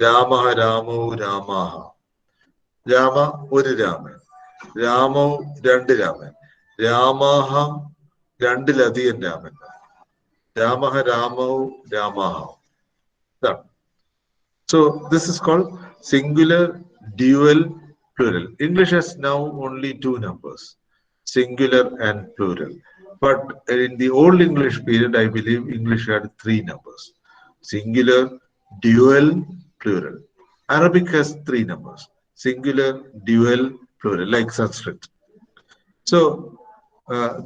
രാമ, രാമോ, രാമാഹ. രാമ ഒരു രാമൻ, രാമോ രണ്ട് Raman, രാമാഹ രണ്ടിലധികം Raman, Rama, രാമോ, രാമാഹ. So this is called singular, dual, plural. English has now only two numbers, singular and plural. But in the Old English period, I believe English had three numbers, singular, dual, plural. Arabic has three numbers, singular, dual, plural, like Sanskrit. So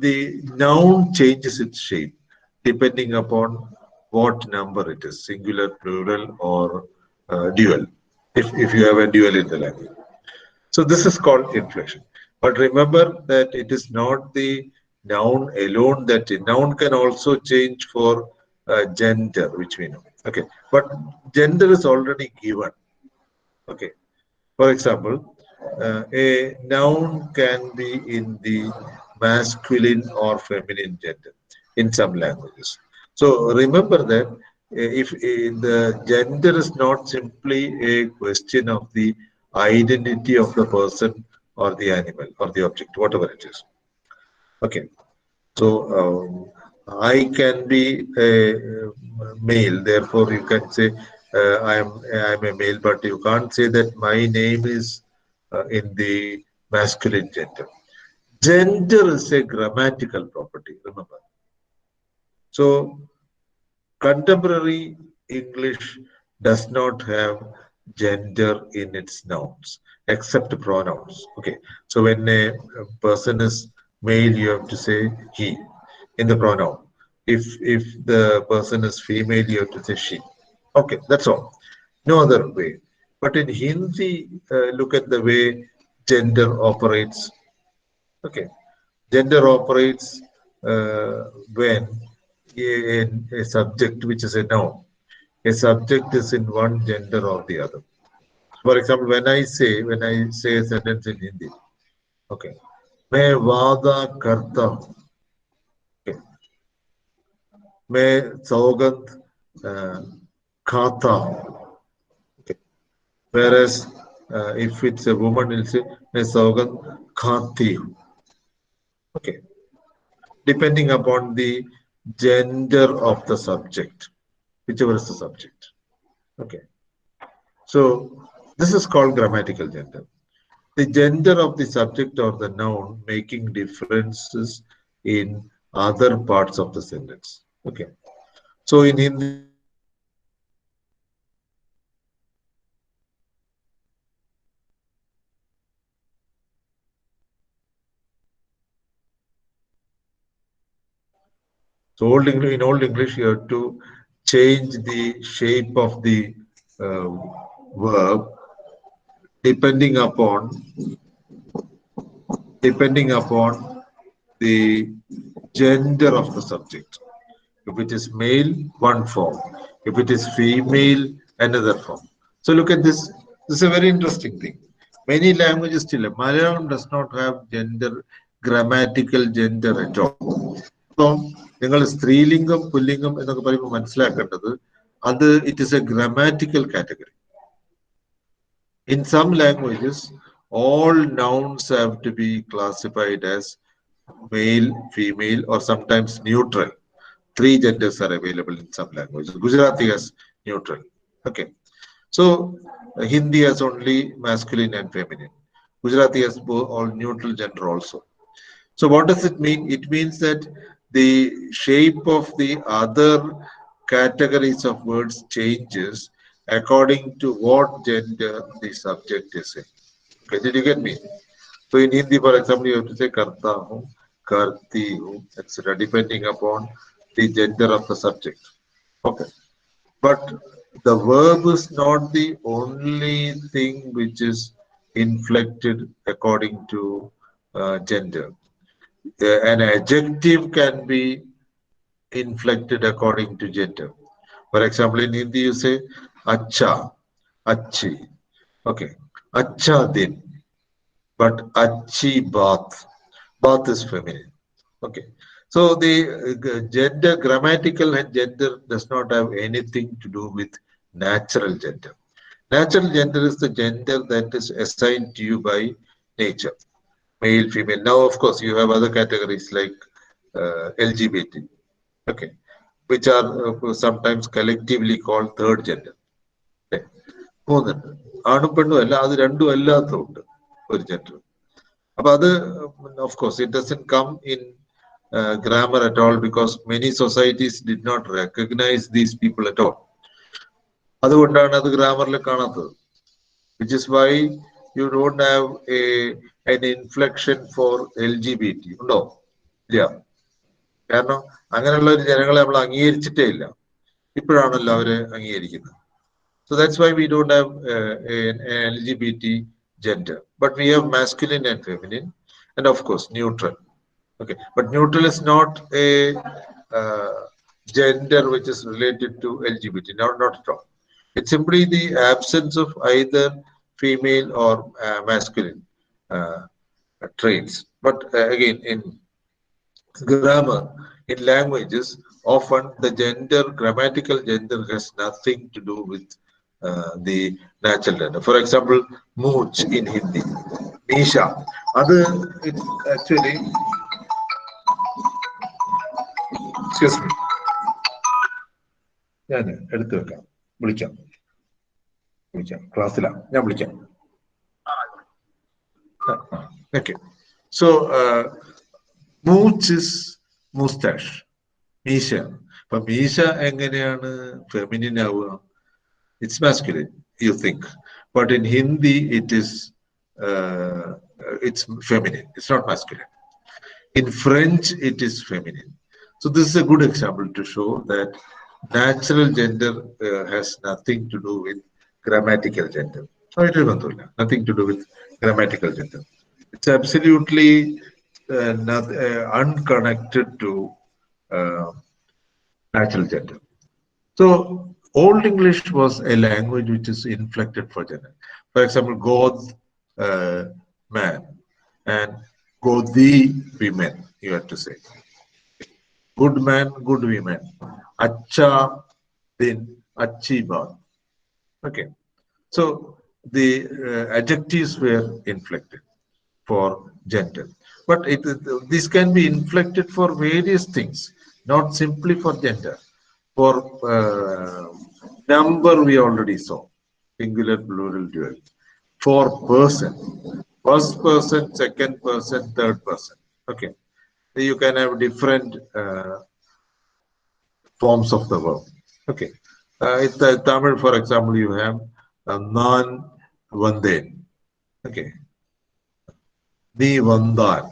the noun changes its shape depending upon what number it is, singular, plural, or dual, if you have a dual in the language. So this is called inflection. But remember that it is not the noun alone, that noun can also change for gender, which we know. Okay, but gender is already given. Okay, for example, a noun can be in the masculine or feminine gender in some languages. So remember that if the gender is not simply a question of the identity of the person or the animal or the object, whatever it is. Okay, so I can be a male, therefore you can say I'm a male, but you can't say that my name is in the masculine gender. Gender is a grammatical property, remember. So contemporary English does not have gender in its nouns except pronouns. Okay, so when a person is male, you have to say he in the pronoun. If the person is female, you have to say she. Okay, that's all. No other way. But in Hindi, look at the way gender operates. Okay, gender operates when a subject, which is a noun, a subject is in one gender or the other. For example, when I say a sentence in Hindi, okay, मैं वादा करता हूँ, okay, मैं सौगंध खाता हूँ, okay. Whereas if it's a woman, it'll say मैं सौगंध खाती हूँ, okay, depending upon the gender of the subject, whichever is the subject, okay. So this is called grammatical gender. The gender of the subject or the noun making differences in other parts of the sentence. Okay. So in Hindi, in Old English, you have to change the shape of the uh, verb depending upon the gender of the subject. If it is male, one form. If it is female, another form. So look at this. This is a very interesting thing. Many languages still, Malayalam does not have gender, grammatical gender at all. So, നിങ്ങൾ സ്ത്രീലിംഗം പുല്ലിംഗം എന്നൊക്കെ പറയുമ്പോൾ മനസ്സിലാക്കേണ്ടത് അത് it is a grammatical category. In some languages, all nouns have to be classified as male, female, or sometimes neutral. Three genders are available in some languages. Gujarati has neutral. Okay. So Hindi has only masculine and feminine. Gujarati has all neutral gender also. So what does it mean? It means that the shape of the other categories of words changes according to what gender the subject is in. Okay, did you get me? So in Hindi, for example, you have to say karta hu, karti hu, etc., depending upon the gender of the subject. Okay. But the verb is not the only thing which is inflected according to gender. An adjective can be inflected according to gender. For example, in Hindi, you say acha, achi. Okay. Acha din. But achi bath. Bath is feminine. Okay. So the gender, grammatical and gender does not have anything to do with natural gender. Natural gender is the gender that is assigned to you by nature, male, female. Now, of course, you have other categories like LGBT, okay, which are sometimes collectively called third gender. Okay. മൂന്നുണ്ട് ആണും പെണ്ണും അല്ല അത് രണ്ടും അല്ലാത്തതുണ്ട് ഒരു gender അപ്പൊ അത് of course it doesn't come in grammar at all because many societies did not recognize these people at all. അതുകൊണ്ടാണ് അത് ഗ്രാമറിൽ കാണാത്തത്, which is why you don't have an inflection for LGBT. ഉണ്ടോ? ഇല്ല. കാരണം അങ്ങനെയുള്ള ഒരു ജനങ്ങളെ നമ്മൾ അംഗീകരിച്ചിട്ടേ ഇല്ല. ഇപ്പോഴാണല്ലോ അവര് അംഗീകരിക്കുന്നത്. So that's why we don't have an LGBT gender, but we have masculine and feminine, and of course neutral. Okay, but neutral is not a gender which is related to LGBT. Not at all. It's simply the absence of either female or masculine traits. But again, in grammar, in languages, often the gender, grammatical gender has nothing to do with the natural gender. For example, mooch in Hindi, Nisha. Other, it actually, excuse me. ഞാൻ എടുത്തു വെക്കാം, വിളിക്കാം ക്ലാസ്സിലാണ്, ഞാൻ വിളിക്കാം. Okay. So mooch is mustache. മീശ. അപ്പൊ മീശ എങ്ങനെയാണ് ഫെമിനിൻ ആവുക? It's masculine, you think, but in Hindi it's feminine. It's not masculine. In French, it is feminine. So this is a good example to show that natural gender has nothing to do with grammatical gender. So it is nothing to do with grammatical gender. It's absolutely unconnected to natural gender. So Old English was a language which is inflected for gender. For example, God man and Godi women, you have to say. Good man, good women. Acha din, achi baat. Okay. So the adjectives were inflected for gender. But this can be inflected for various things, not simply for gender. For number, we already saw singular, plural, dual. For person, first person, second person, third person. Okay, you can have different forms of the verb. Okay, in Tamil, for example, you have nan vanden. Okay, ni vandal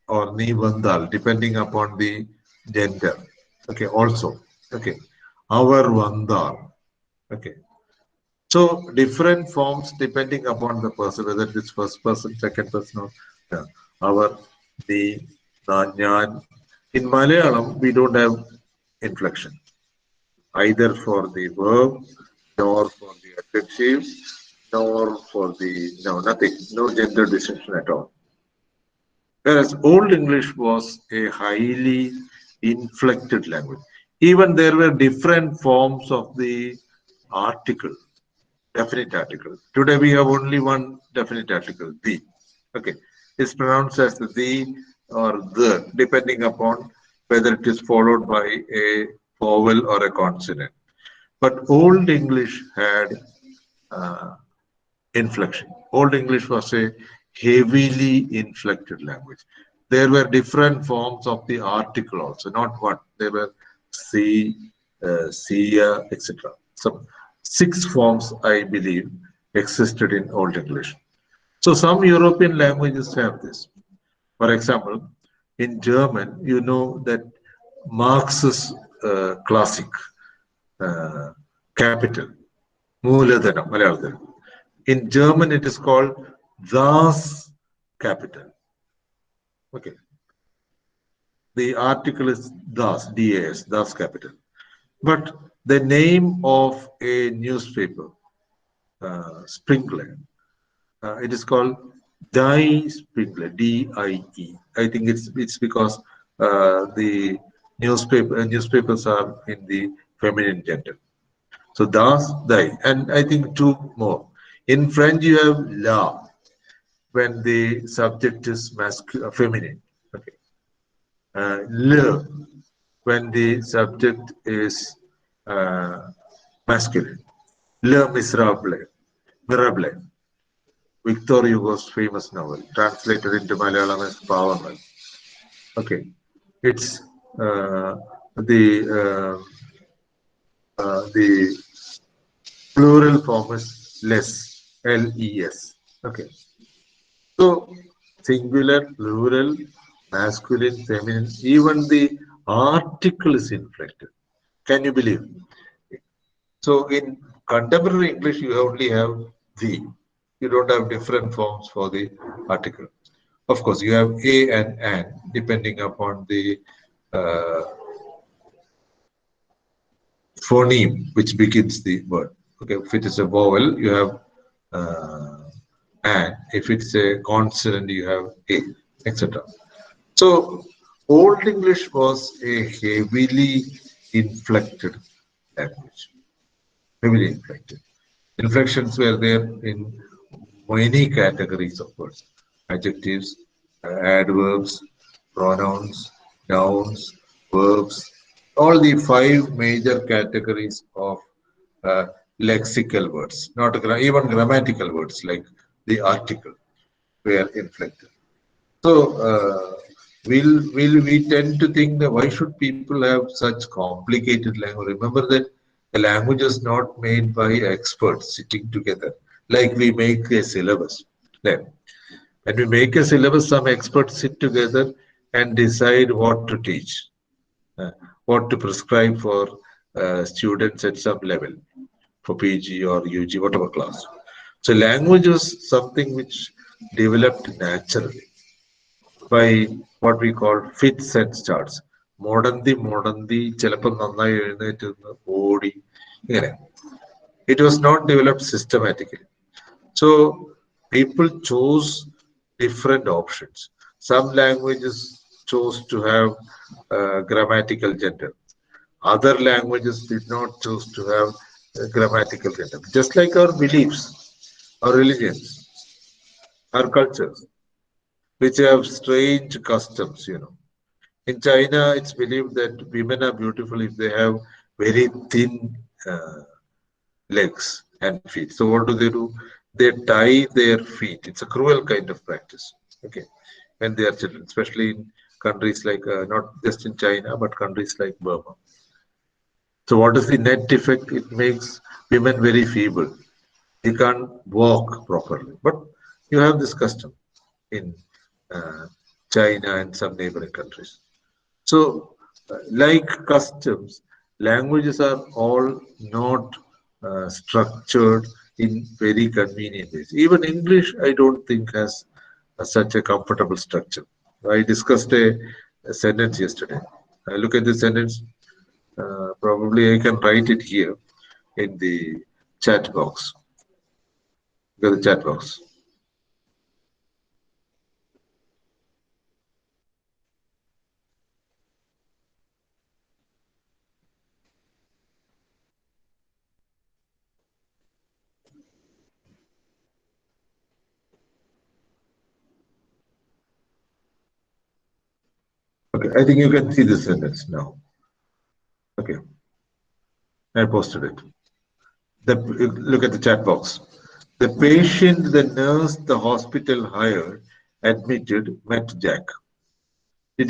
or ni vandal, depending upon the gender. Okay, also. Okay, our vandal. Okay. So different forms depending upon the person, whether it is first person, second person, or our, the, nyan. In Malayalam, we don't have inflection, either for the verb, nor for the adjective, nor for the, no, nothing, no gender distinction at all. Whereas Old English was a highly inflected language. Even there were different forms of the article, definite article. Today we have only one definite article, the. Okay, it's pronounced as the or the, depending upon whether it is followed by a vowel or a consonant. But Old English had inflection. Old English was a heavily inflected language. There were different forms of the article also, not one. There were see, sia, etc. So 6 forms, I believe, existed in Old English. So some European languages have this. For example, in German, you know that Marx's classic capital, Mooladhanam, Malayalam. In German, it is called Das Capital. Okay. The article is Das, D-A-S, Das Capital. But the name of a newspaper, Springer, it is called Die Springer, D-I-E. I think it's because the newspapers are in the feminine gender. So Das, Die, and I think 2 more. In French, you have la when the subject is feminine. Okay. Le when the subject is masculine. Le Miserable, Mirable, Victor Hugo's famous novel, translated into Malayalam as Pavangal. Okay, it's the plural form is less, L-E-S. Okay. So singular, plural, masculine, feminine, even the article is inflected. Can you believe? So in contemporary English, you only have the. You don't have different forms for the article. Of course, you have a and an, depending upon the phoneme which begins the word. Okay, if it is a vowel, you have and. If it's a consonant, you have a, etc. So Old English was a heavily inflected language. Heavily inflected. Inflections were there in many categories of words: adjectives, adverbs, pronouns, nouns, verbs. All the 5 major categories of lexical words, not even grammatical words like the article, were inflected. So will we tend to think that why should people have such complicated language? Remember that the language is not made by experts sitting together like we make a syllabus. When we make a syllabus, some experts sit together and decide what to teach, what to prescribe for students at some level. for PG or UG, whatever class. So language was something which developed naturally by what we call fits and starts. Modandi, ചിലപ്പോൾ നന്നായി എഴുന്നേറ്റ് നിന്ന് ഓടി ഇങ്ങനെ. It was not developed systematically. So people chose different options. Some languages chose to have grammatical gender. Other languages did not choose to have grammatical gender. Just like our beliefs, our religions, our cultures, which have strange customs, In China, it's believed that women are beautiful if they have very thin legs and feet. So what do? They tie their feet. It's a cruel kind of practice. Okay, when they are children, especially in countries like not just in China, but countries like Burma. So what is the net effect? It makes women very feeble. They can't walk properly. But you have this custom in China and some neighboring countries. So, like customs, languages are all not structured in very convenient ways. Even English, I don't think has such a comfortable structure. I discussed a sentence yesterday. I look at the sentence. Probably I can write it here in the chat box. Look at the chat box. Okay, I think you can see the sentence now. Okay, I posted it. Look at the chat box. The patient, the nurse, the hospital hired, admitted, met Jack. Did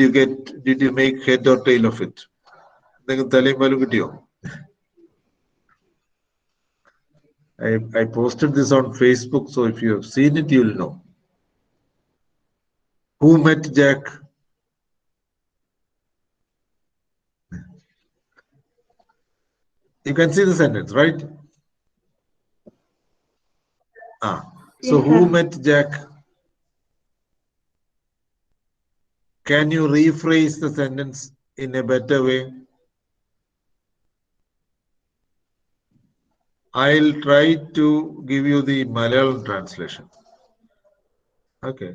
you make head or tail of it? I posted this on Facebook, so if you have seen it, you'll know. Who met Jack? You can see the sentence, right? So Yes, who sir. met Jack? Can you rephrase the sentence in a better way? I'll try to give you the Malayalam translation. Okay.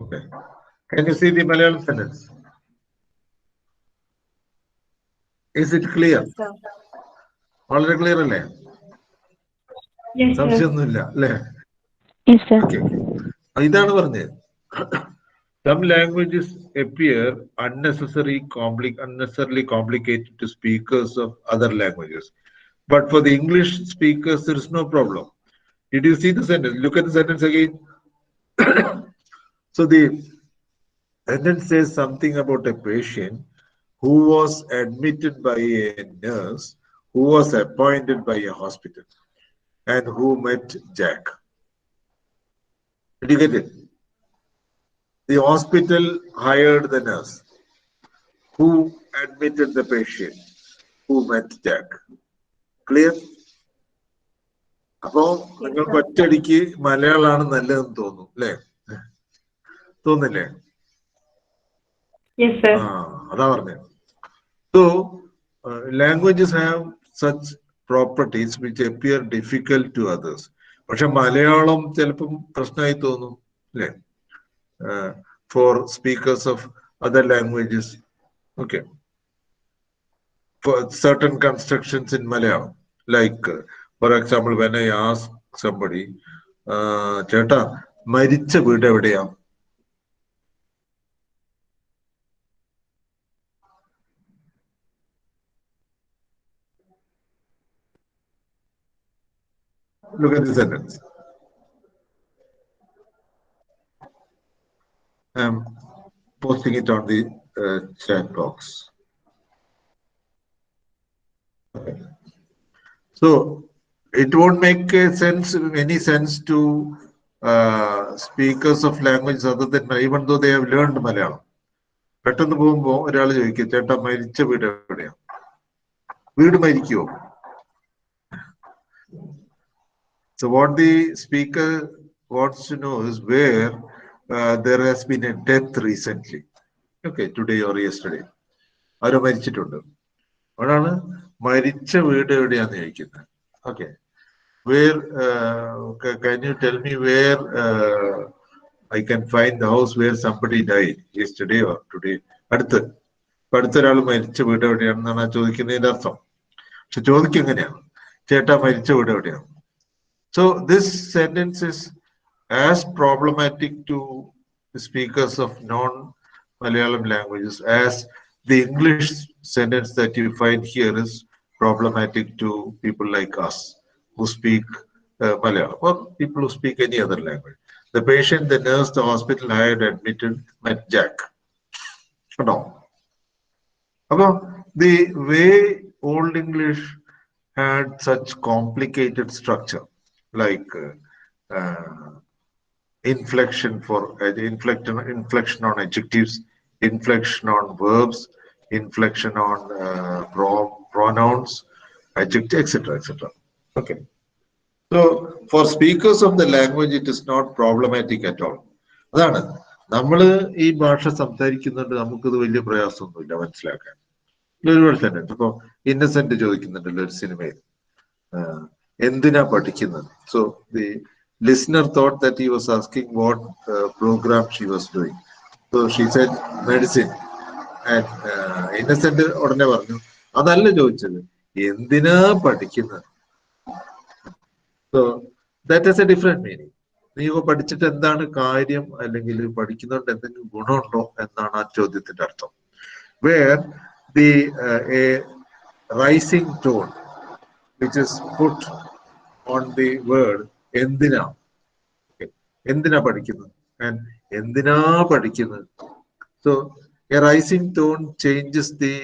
Okay. Can you see the Malayalam sentence? Is it clear? Yes, sir. വളരെ clear അല്ലേ? Yes, sir. സംശയമൊന്നുമില്ല അല്ലേ? Yes, sir. Okay. ഇതാണ് പറഞ്ഞത്. Some languages appear unnecessarily complicated to speakers of other languages. But for the English speakers, there is no problem. Did you see the sentence? Look at the sentence again. So the sentence says something about a patient who was admitted by a nurse who was appointed by a hospital and who met Jack. Did you get it? The hospital hired the nurse who admitted the patient who met Jack. Clear? അപ്പോ നിങ്ങൾക്ക് ഒറ്റയടിക്ക് മലയാളമാണ് നല്ലതെന്ന് തോന്നും അല്ലേ? തോന്നില്ലേ? Yes, sir. അതാ പറഞ്ഞത്. So languages have such properties which appear difficult to others. പക്ഷെ മലയാളം ചിലപ്പം പ്രശ്നമായി തോന്നും അല്ലേ? For speakers of other languages. Okay. For certain constructions in Malayalam, like for example, when I ask somebody, ചേട്ടാ മരിച്ച വീട് എവിടെയാ? Look at the sentence. I'm posting it on the chat box. Okay. So it won't make any sense to speakers of languages other than even though they have learned Malayalam. പെട്ടെന്ന് പോകുമ്പോൾ ഒരാൾ ചോദിക്കും ചേട്ടാ മരിച്ച വീട് എവിടെയാ? വീട് മരിക്കുവോ? So what the speaker wants to know is where there has been a death recently. Okay, today or yesterday. ആരോ മരിച്ചിട്ടുണ്ട്. അതാണ് മരിച്ച വീട് എവിടെയാന്ന് ചോദിക്കുന്നത്. Okay. Where can you tell me where I can find the house where somebody died yesterday or today? അടുത്തൊരാൾ മരിച്ച വീട് എവിടെയാണെന്നാണ് ചോദിക്കുന്നതിന്റെ അർത്ഥം. പക്ഷെ ചോദിക്കും എങ്ങനെയാണ്? ചേട്ടാ മരിച്ച വീട് എവിടെയാണ്? So this sentence is as problematic to the speakers of non-Malayalam languages as the English sentence that you find here is problematic to people like us who speak Malayalam or people who speak any other language. The patient, the nurse, the hospital hired, admitted, met Jack. No. The way Old English had such complicated structure, like inflection for inflection on adjectives, inflection on verbs, inflection on pronouns, adjective, etc., etc. Okay. So for speakers of the language, it is not problematic at all. അതാണ് നമ്മൾ ഈ ഭാഷ സംസാരിക്കുന്നുണ്ട്, നമുക്കത് വലിയ പ്രയാസമൊന്നുമില്ല മനസ്സിലാക്കാൻ. ഒരുപാട് sentence ഇപ്പൊ ഇന്നസെന്റ് ചോദിക്കുന്നുണ്ടല്ലോ ഒരു സിനിമയിൽ എന്തിനാ പഠിക്കുന്നത്. So the listener thought that he was asking what program she was doing. So she said medicine. And Innocent ഉടനെ പറഞ്ഞു അതല്ല ചോദിച്ചത്, എന്തിനാ പഠിക്കുന്നത്. So that has a different meaning. നീ പഠിച്ചിട്ട് എന്താണ് കാര്യം, അല്ലെങ്കിൽ പഠിക്കുന്നതുകൊണ്ട് എന്തെങ്കിലും ഗുണമുണ്ടോ എന്നാണ് ആ ചോദ്യത്തിന്റെ അർത്ഥം. Where the a rising tone which is put on the word എന്തിനാ, എന്തിനാ പഠിക്കുന്നത് and എന്തിനാ പഠിക്കുന്നത്. So a rising tone changes the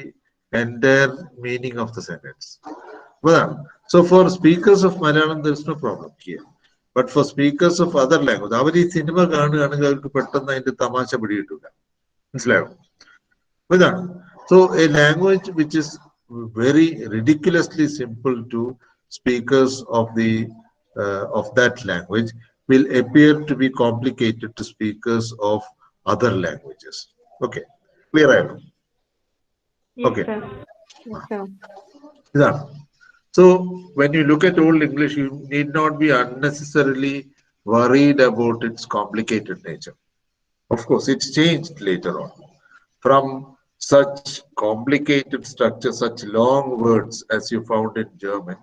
entire meaning of the sentence. Well, so for speakers of Malayalam there is no problem here, but for speakers of other language, അവർ ഈ cinema കാണുകയാണെങ്കിൽ അവർക്ക് പെട്ടെന്ന് അതിന്റെ തമാശ പിടികിട്ടില്ല, മനസ്സിലായോ? ഇതാണ്. So a language which is very ridiculously simple to speakers of that language will appear to be complicated to speakers of other languages. Okay, clear? Okay. Yeah. So when you look at Old English, you need not be unnecessarily worried about its complicated nature. Of course, it's changed later on from such complicated structure, such long words as you found in German.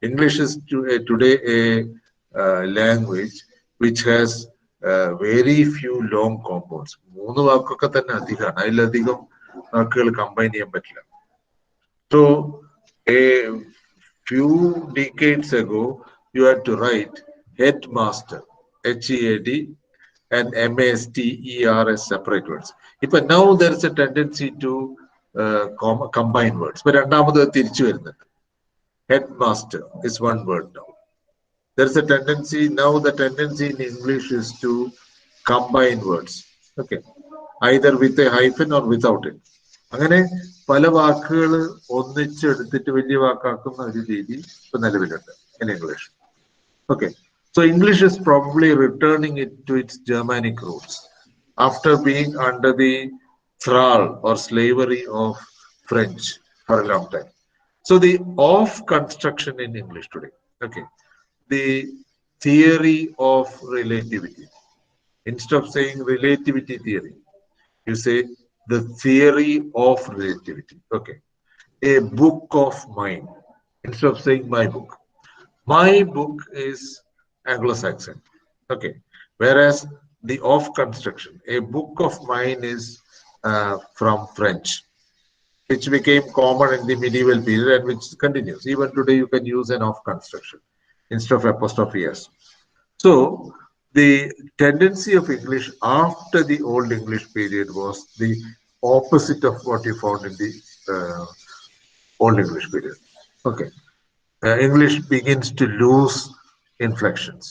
English is today a language which has very few long compounds. മൂന്ന് വാക്കൊക്കെ തന്നെ അധികമാണ്, അതിലധികം വാക്കുകൾ combine ചെയ്യാൻ പറ്റില്ല. So a few decades ago, you had to write headmaster, HEAD, and MASTER separate words. But now there is a tendency to combine words. But രണ്ടാമത് തിരിച്ചു വരുന്നുണ്ട്. Headmaster is one word now. There is a tendency now. The tendency in English is to combine words. Okay, either with a hyphen or without it. അങ്ങനെ പല വാക്കുകൾ ഒന്നിച്ചെടുത്തിട്ട് വലിയ വാക്കാക്കുന്ന ഒരു രീതി ഇപ്പൊ നിലവിലുണ്ട് in English. Okay, so English is probably returning it to its Germanic roots after being under the thrall or slavery of French for a long time. So the of construction in English today, okay, the theory of relativity. Instead of saying relativity theory, you say the theory of relativity. Okay, a book of mine. Instead of saying my book. My book is Anglo-Saxon. Okay, whereas the of construction, a book of mine is from French, which became common in the medieval period and which continues. Even today, you can use an of construction. instead of apostrophe s. So the tendency of English after the Old English period was the opposite of what you found in the Old English period. Okay. English begins to lose inflections.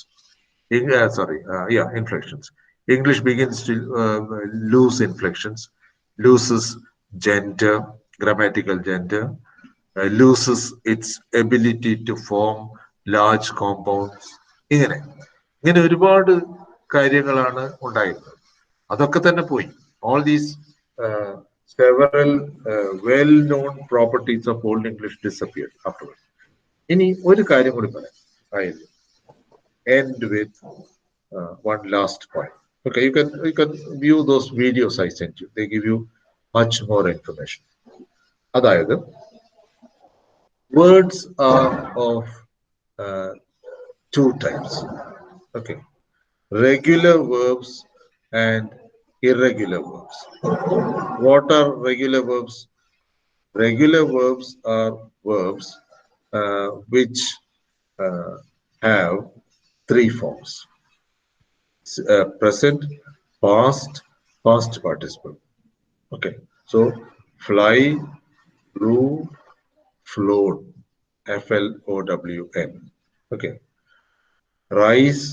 Inflections. English begins to lose inflections, loses gender, grammatical gender, loses its ability to form large compounds. ഇങ്ങനെ ഇങ്ങനെ ഒരുപാട് കാര്യങ്ങളാണ് ഉണ്ടായിരുന്നത്. അതൊക്കെ തന്നെ പോയി. All these several well-known properties of Old English disappeared afterwards. ഇനി ഒരു കാര്യം കൂടി പറയാം. I'll end with one last point. Okay, you can view those videos I sent you. They give you much more information. അതായത് words are of two types. Okay, regular verbs and irregular verbs. What are regular verbs? Regular verbs are verbs which have three forms: present, past, past participle. Okay, so fly, flew, flowed, FLOWN. Okay, rise,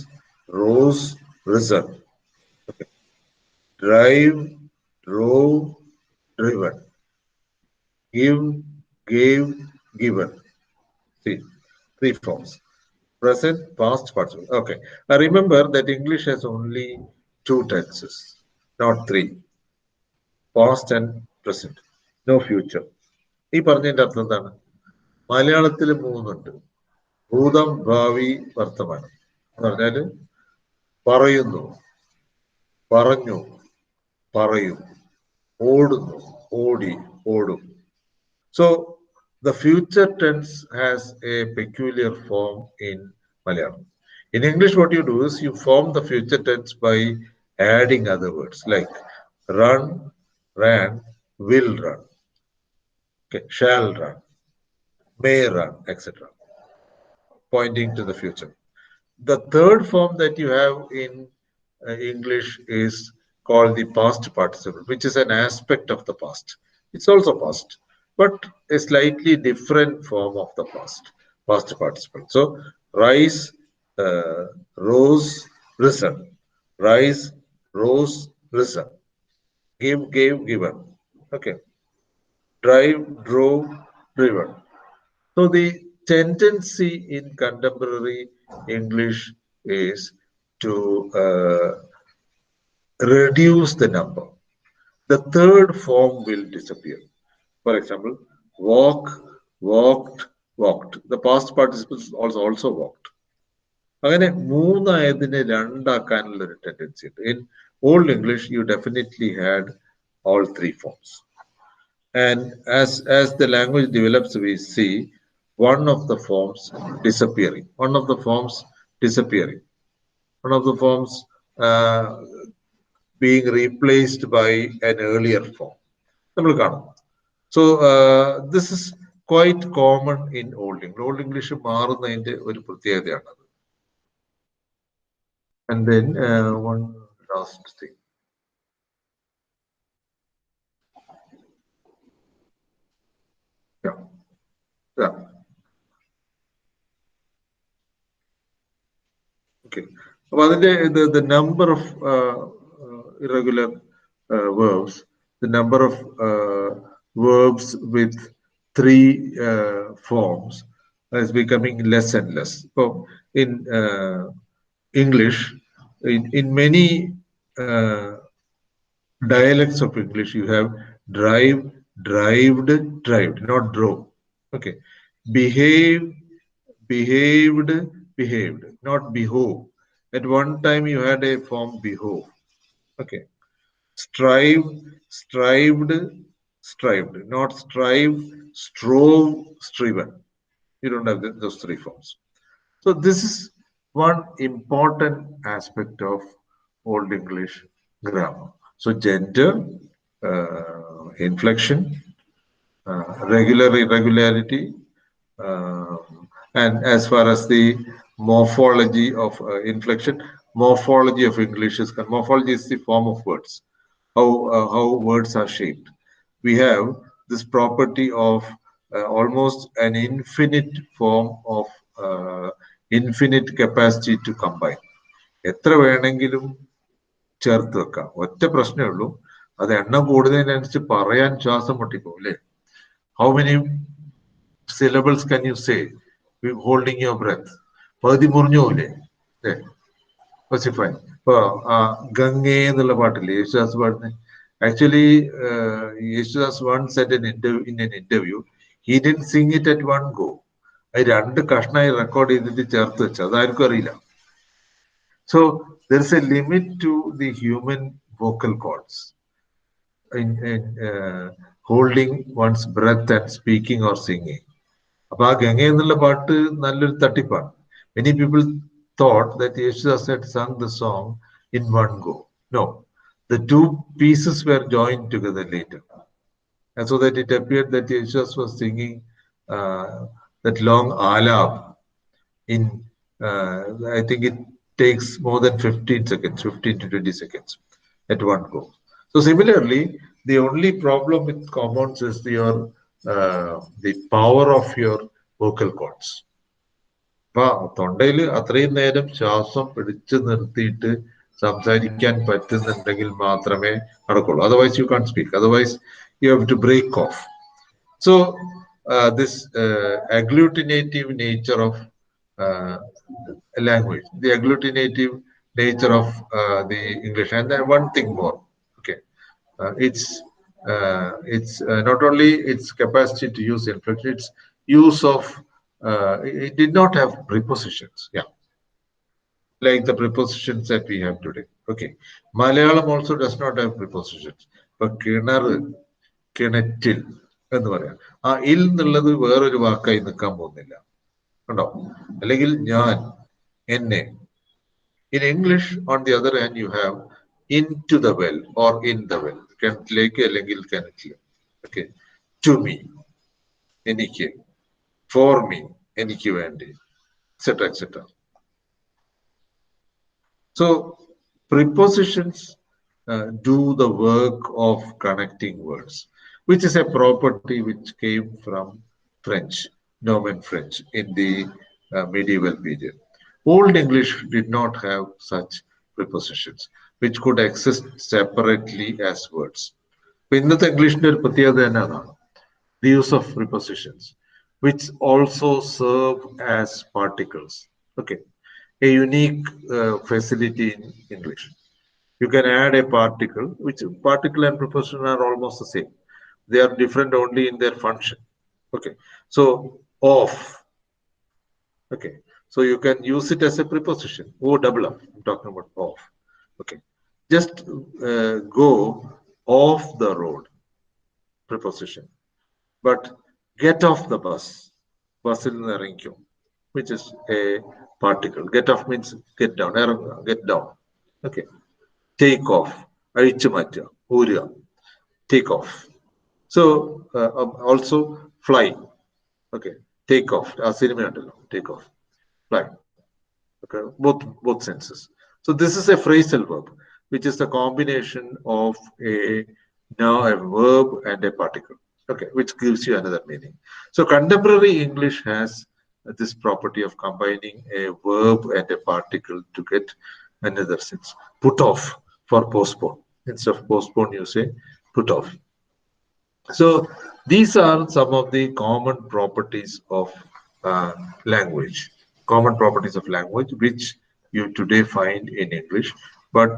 rose, risen. Okay, drive, drove, driven. Give, gave, given. See, three forms: present, past, participle. Okay, I remember that English has only two tenses, not three: past and present, no future. ഈ പറഞ്ഞതിന്റെ അർത്ഥം എന്താണ്? മലയാളത്തിൽ മൂന്നുണ്ട്: ഭൂതം, ഭാവി, വർത്തമാനം. എന്ന് പറഞ്ഞാല് പറയുന്നു, പറഞ്ഞു, പറയും, ഓടുന്നു, ഓടി, ഓടും. So the future tense has a peculiar form in Malayalam. In English, what you do is you form the future tense by adding other words like run, ran, will run, okay, shall run, may run, etc., pointing to the future. The third form that you have in English is called the past participle, which is an aspect of the past. It's also past, but a slightly different form of the past participle. So rise, rose, risen. Rise, rose, risen. Give, gave, given. Okay. Drive, drove, driven. So the tendency in contemporary English is to reduce the number. The third form will disappear. For example, walk, walked, walked. The past participles also walked. അങ്ങനെ മൂന്നായതിനെ രണ്ടാക്കാനുള്ള ഒരു tendency ഉണ്ട്. In Old English, you definitely had all three forms. And as the language develops, we see one of the forms disappearing. One of the forms being replaced by an earlier form. So this is quite common in Old English. Old English മാറുന്നതിന്റെ ഒരു പ്രത്യേകതയാണ്. And then one last thing. Yeah. Okay. Well, the number of irregular verbs, the number of verbs with three forms is becoming less and less. So in English, in many dialects of English, you have drive, drived, drived, not drove. Okay. Behave, behaved, behaved, not behove. At one time you had a form behove. Okay. Strive, strived, strived, not strive, strove, striven. You don't have those three forms. So this is one important aspect of Old English grammar. So gender, inflection, regular, irregularity, and as far as the morphology of inflection. Morphology of English is morphology is the form of words, how words are shaped. We have this property of almost an infinite form of infinite capacity to combine. എത്ര വേണമെങ്കിലും ചേർത്ത് വെക്കാം. ഒറ്റ പ്രശ്നമേ ഉള്ളൂ, അത് എണ്ണം കൂടുന്നതിനനുസരിച്ച് പറയാൻ ശ്വാസം മുട്ടിപ്പോകും അല്ലേ? How many syllables can you say holding your breath? പകുതി മുറിഞ്ഞു പോകില്ലേ? ഇപ്പൊ ഗംഗേ എന്നുള്ള പാട്ടില്ലേ യേശുദാസ് പാടുന്നത്? Actually, Yeshudas once said in an interview, he didn't sing it at one go. രണ്ട് കഷ്ണമായി റെക്കോർഡ് ചെയ്തിട്ട് ചേർത്ത് വെച്ചു, അതാർക്കും അറിയില്ല. So there is a limit to the human vocal cords in holding one's breath and speaking or singing. അപ്പൊ ആ ഗംഗ എന്നുള്ള പാട്ട് നല്ലൊരു തട്ടിപ്പാണ്. Many people thought that Yeshudas had sung the song in one go. No. The two pieces were joined together later, and so that it appeared that Yeshus was singing that long alap in, I think it takes more than 15 seconds, 15 to 20 seconds at one go. So similarly, the only problem with commons is the power of your vocal cords. അപ്പൊ തൊണ്ടയിൽ അത്രയും നേരം ശ്വാസം പിടിച്ചു നിർത്തിയിട്ട് സംസാരിക്കാൻ പറ്റുന്നുണ്ടെങ്കിൽ മാത്രമേ നടക്കുള്ളൂ. Otherwise you can't speak. Otherwise you have to break off. So this agglutinative nature of language, the agglutinative nature of the English, and then one thing more. Okay, it's not only its capacity to use inflection, its use of it did not have prepositions. Yeah. Like the prepositions that we have today. Okay. Malayalam also does not have prepositions. But കിണർ, കിണറ്റിൽ എന്ന് പറയാം. ആ ഇൽ എന്നുള്ളത് വേറൊരു വാക്കായി നിൽക്കാൻ പോകുന്നില്ല, കണ്ടോ? അല്ലെങ്കിൽ ഞാൻ, എന്നെ. In English, on the other hand, you have into the well or in the well. കിണറ്റിലേക്ക് അല്ലെങ്കിൽ കിണറ്റിൽ. Okay. To me, എനിക്ക്. For me, എനിക്ക് വേണ്ടി, etc. etc. So prepositions do the work of connecting words, which is a property which came from French, Norman French, in the medieval period. Old English did not have such prepositions, which could exist separately as words. ഇന്നത്തെ ഇംഗ്ലീഷിന്റെ ഒരു പ്രത്യേകത തന്നെ അതാണ്, the use of prepositions, which also serve as particles. Okay. A unique facility in English. You can add a particle, which particle and preposition are almost the same. They are different only in their function. Okay. So of. Okay. So you can use it as a preposition. O double F. I'm talking about of. Okay. Just go off the road. Preposition. But get off the bus. Bus in the ringkyo, which is a particle. Get off means get down. Get down. Okay. Take off. Aichumatya. Urya. Take off. So also fly. Okay. Take off. Take off. Fly. Okay. Both senses. So this is a phrasal verb, which is the combination of a verb and a particle. Okay, which gives you another meaning. So contemporary English has this property of combining a verb and a particle to get another sense. Put off for postpone. Instead of postpone, you say put off. So these are some of the common properties of language. Common properties of language, which you today find in English, but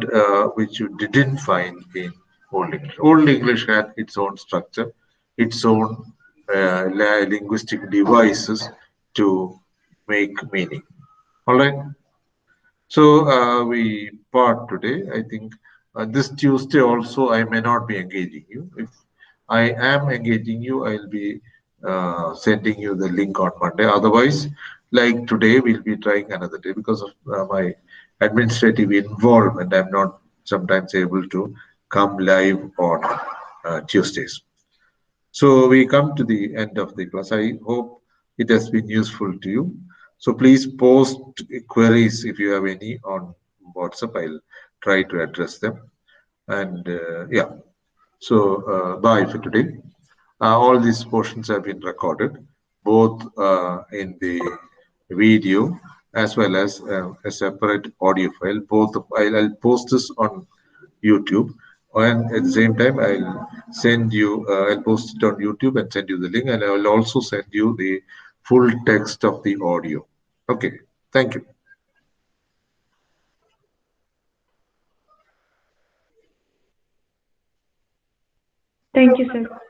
which you didn't find in Old English. Old English had its own structure, its own linguistic devices to make meaning. All right. So we part today. I think this Tuesday also I may not be engaging you. If I am engaging you, I'll be sending you the link on Monday. Otherwise, like today, we'll be trying another day because of my administrative involvement. I'm not sometimes able to come live on Tuesdays. So we come to the end of the class. I hope it has been useful to you. So please post queries if you have any on WhatsApp. I'll try to address them. And yeah, so bye for today. All these portions have been recorded, both in the video as well as a separate audio file. I'll post this on YouTube, and at the same time, I'll post it on YouTube and send you the link, and I will also send you the full text of the audio. Okay, thank you. Thank you, sir.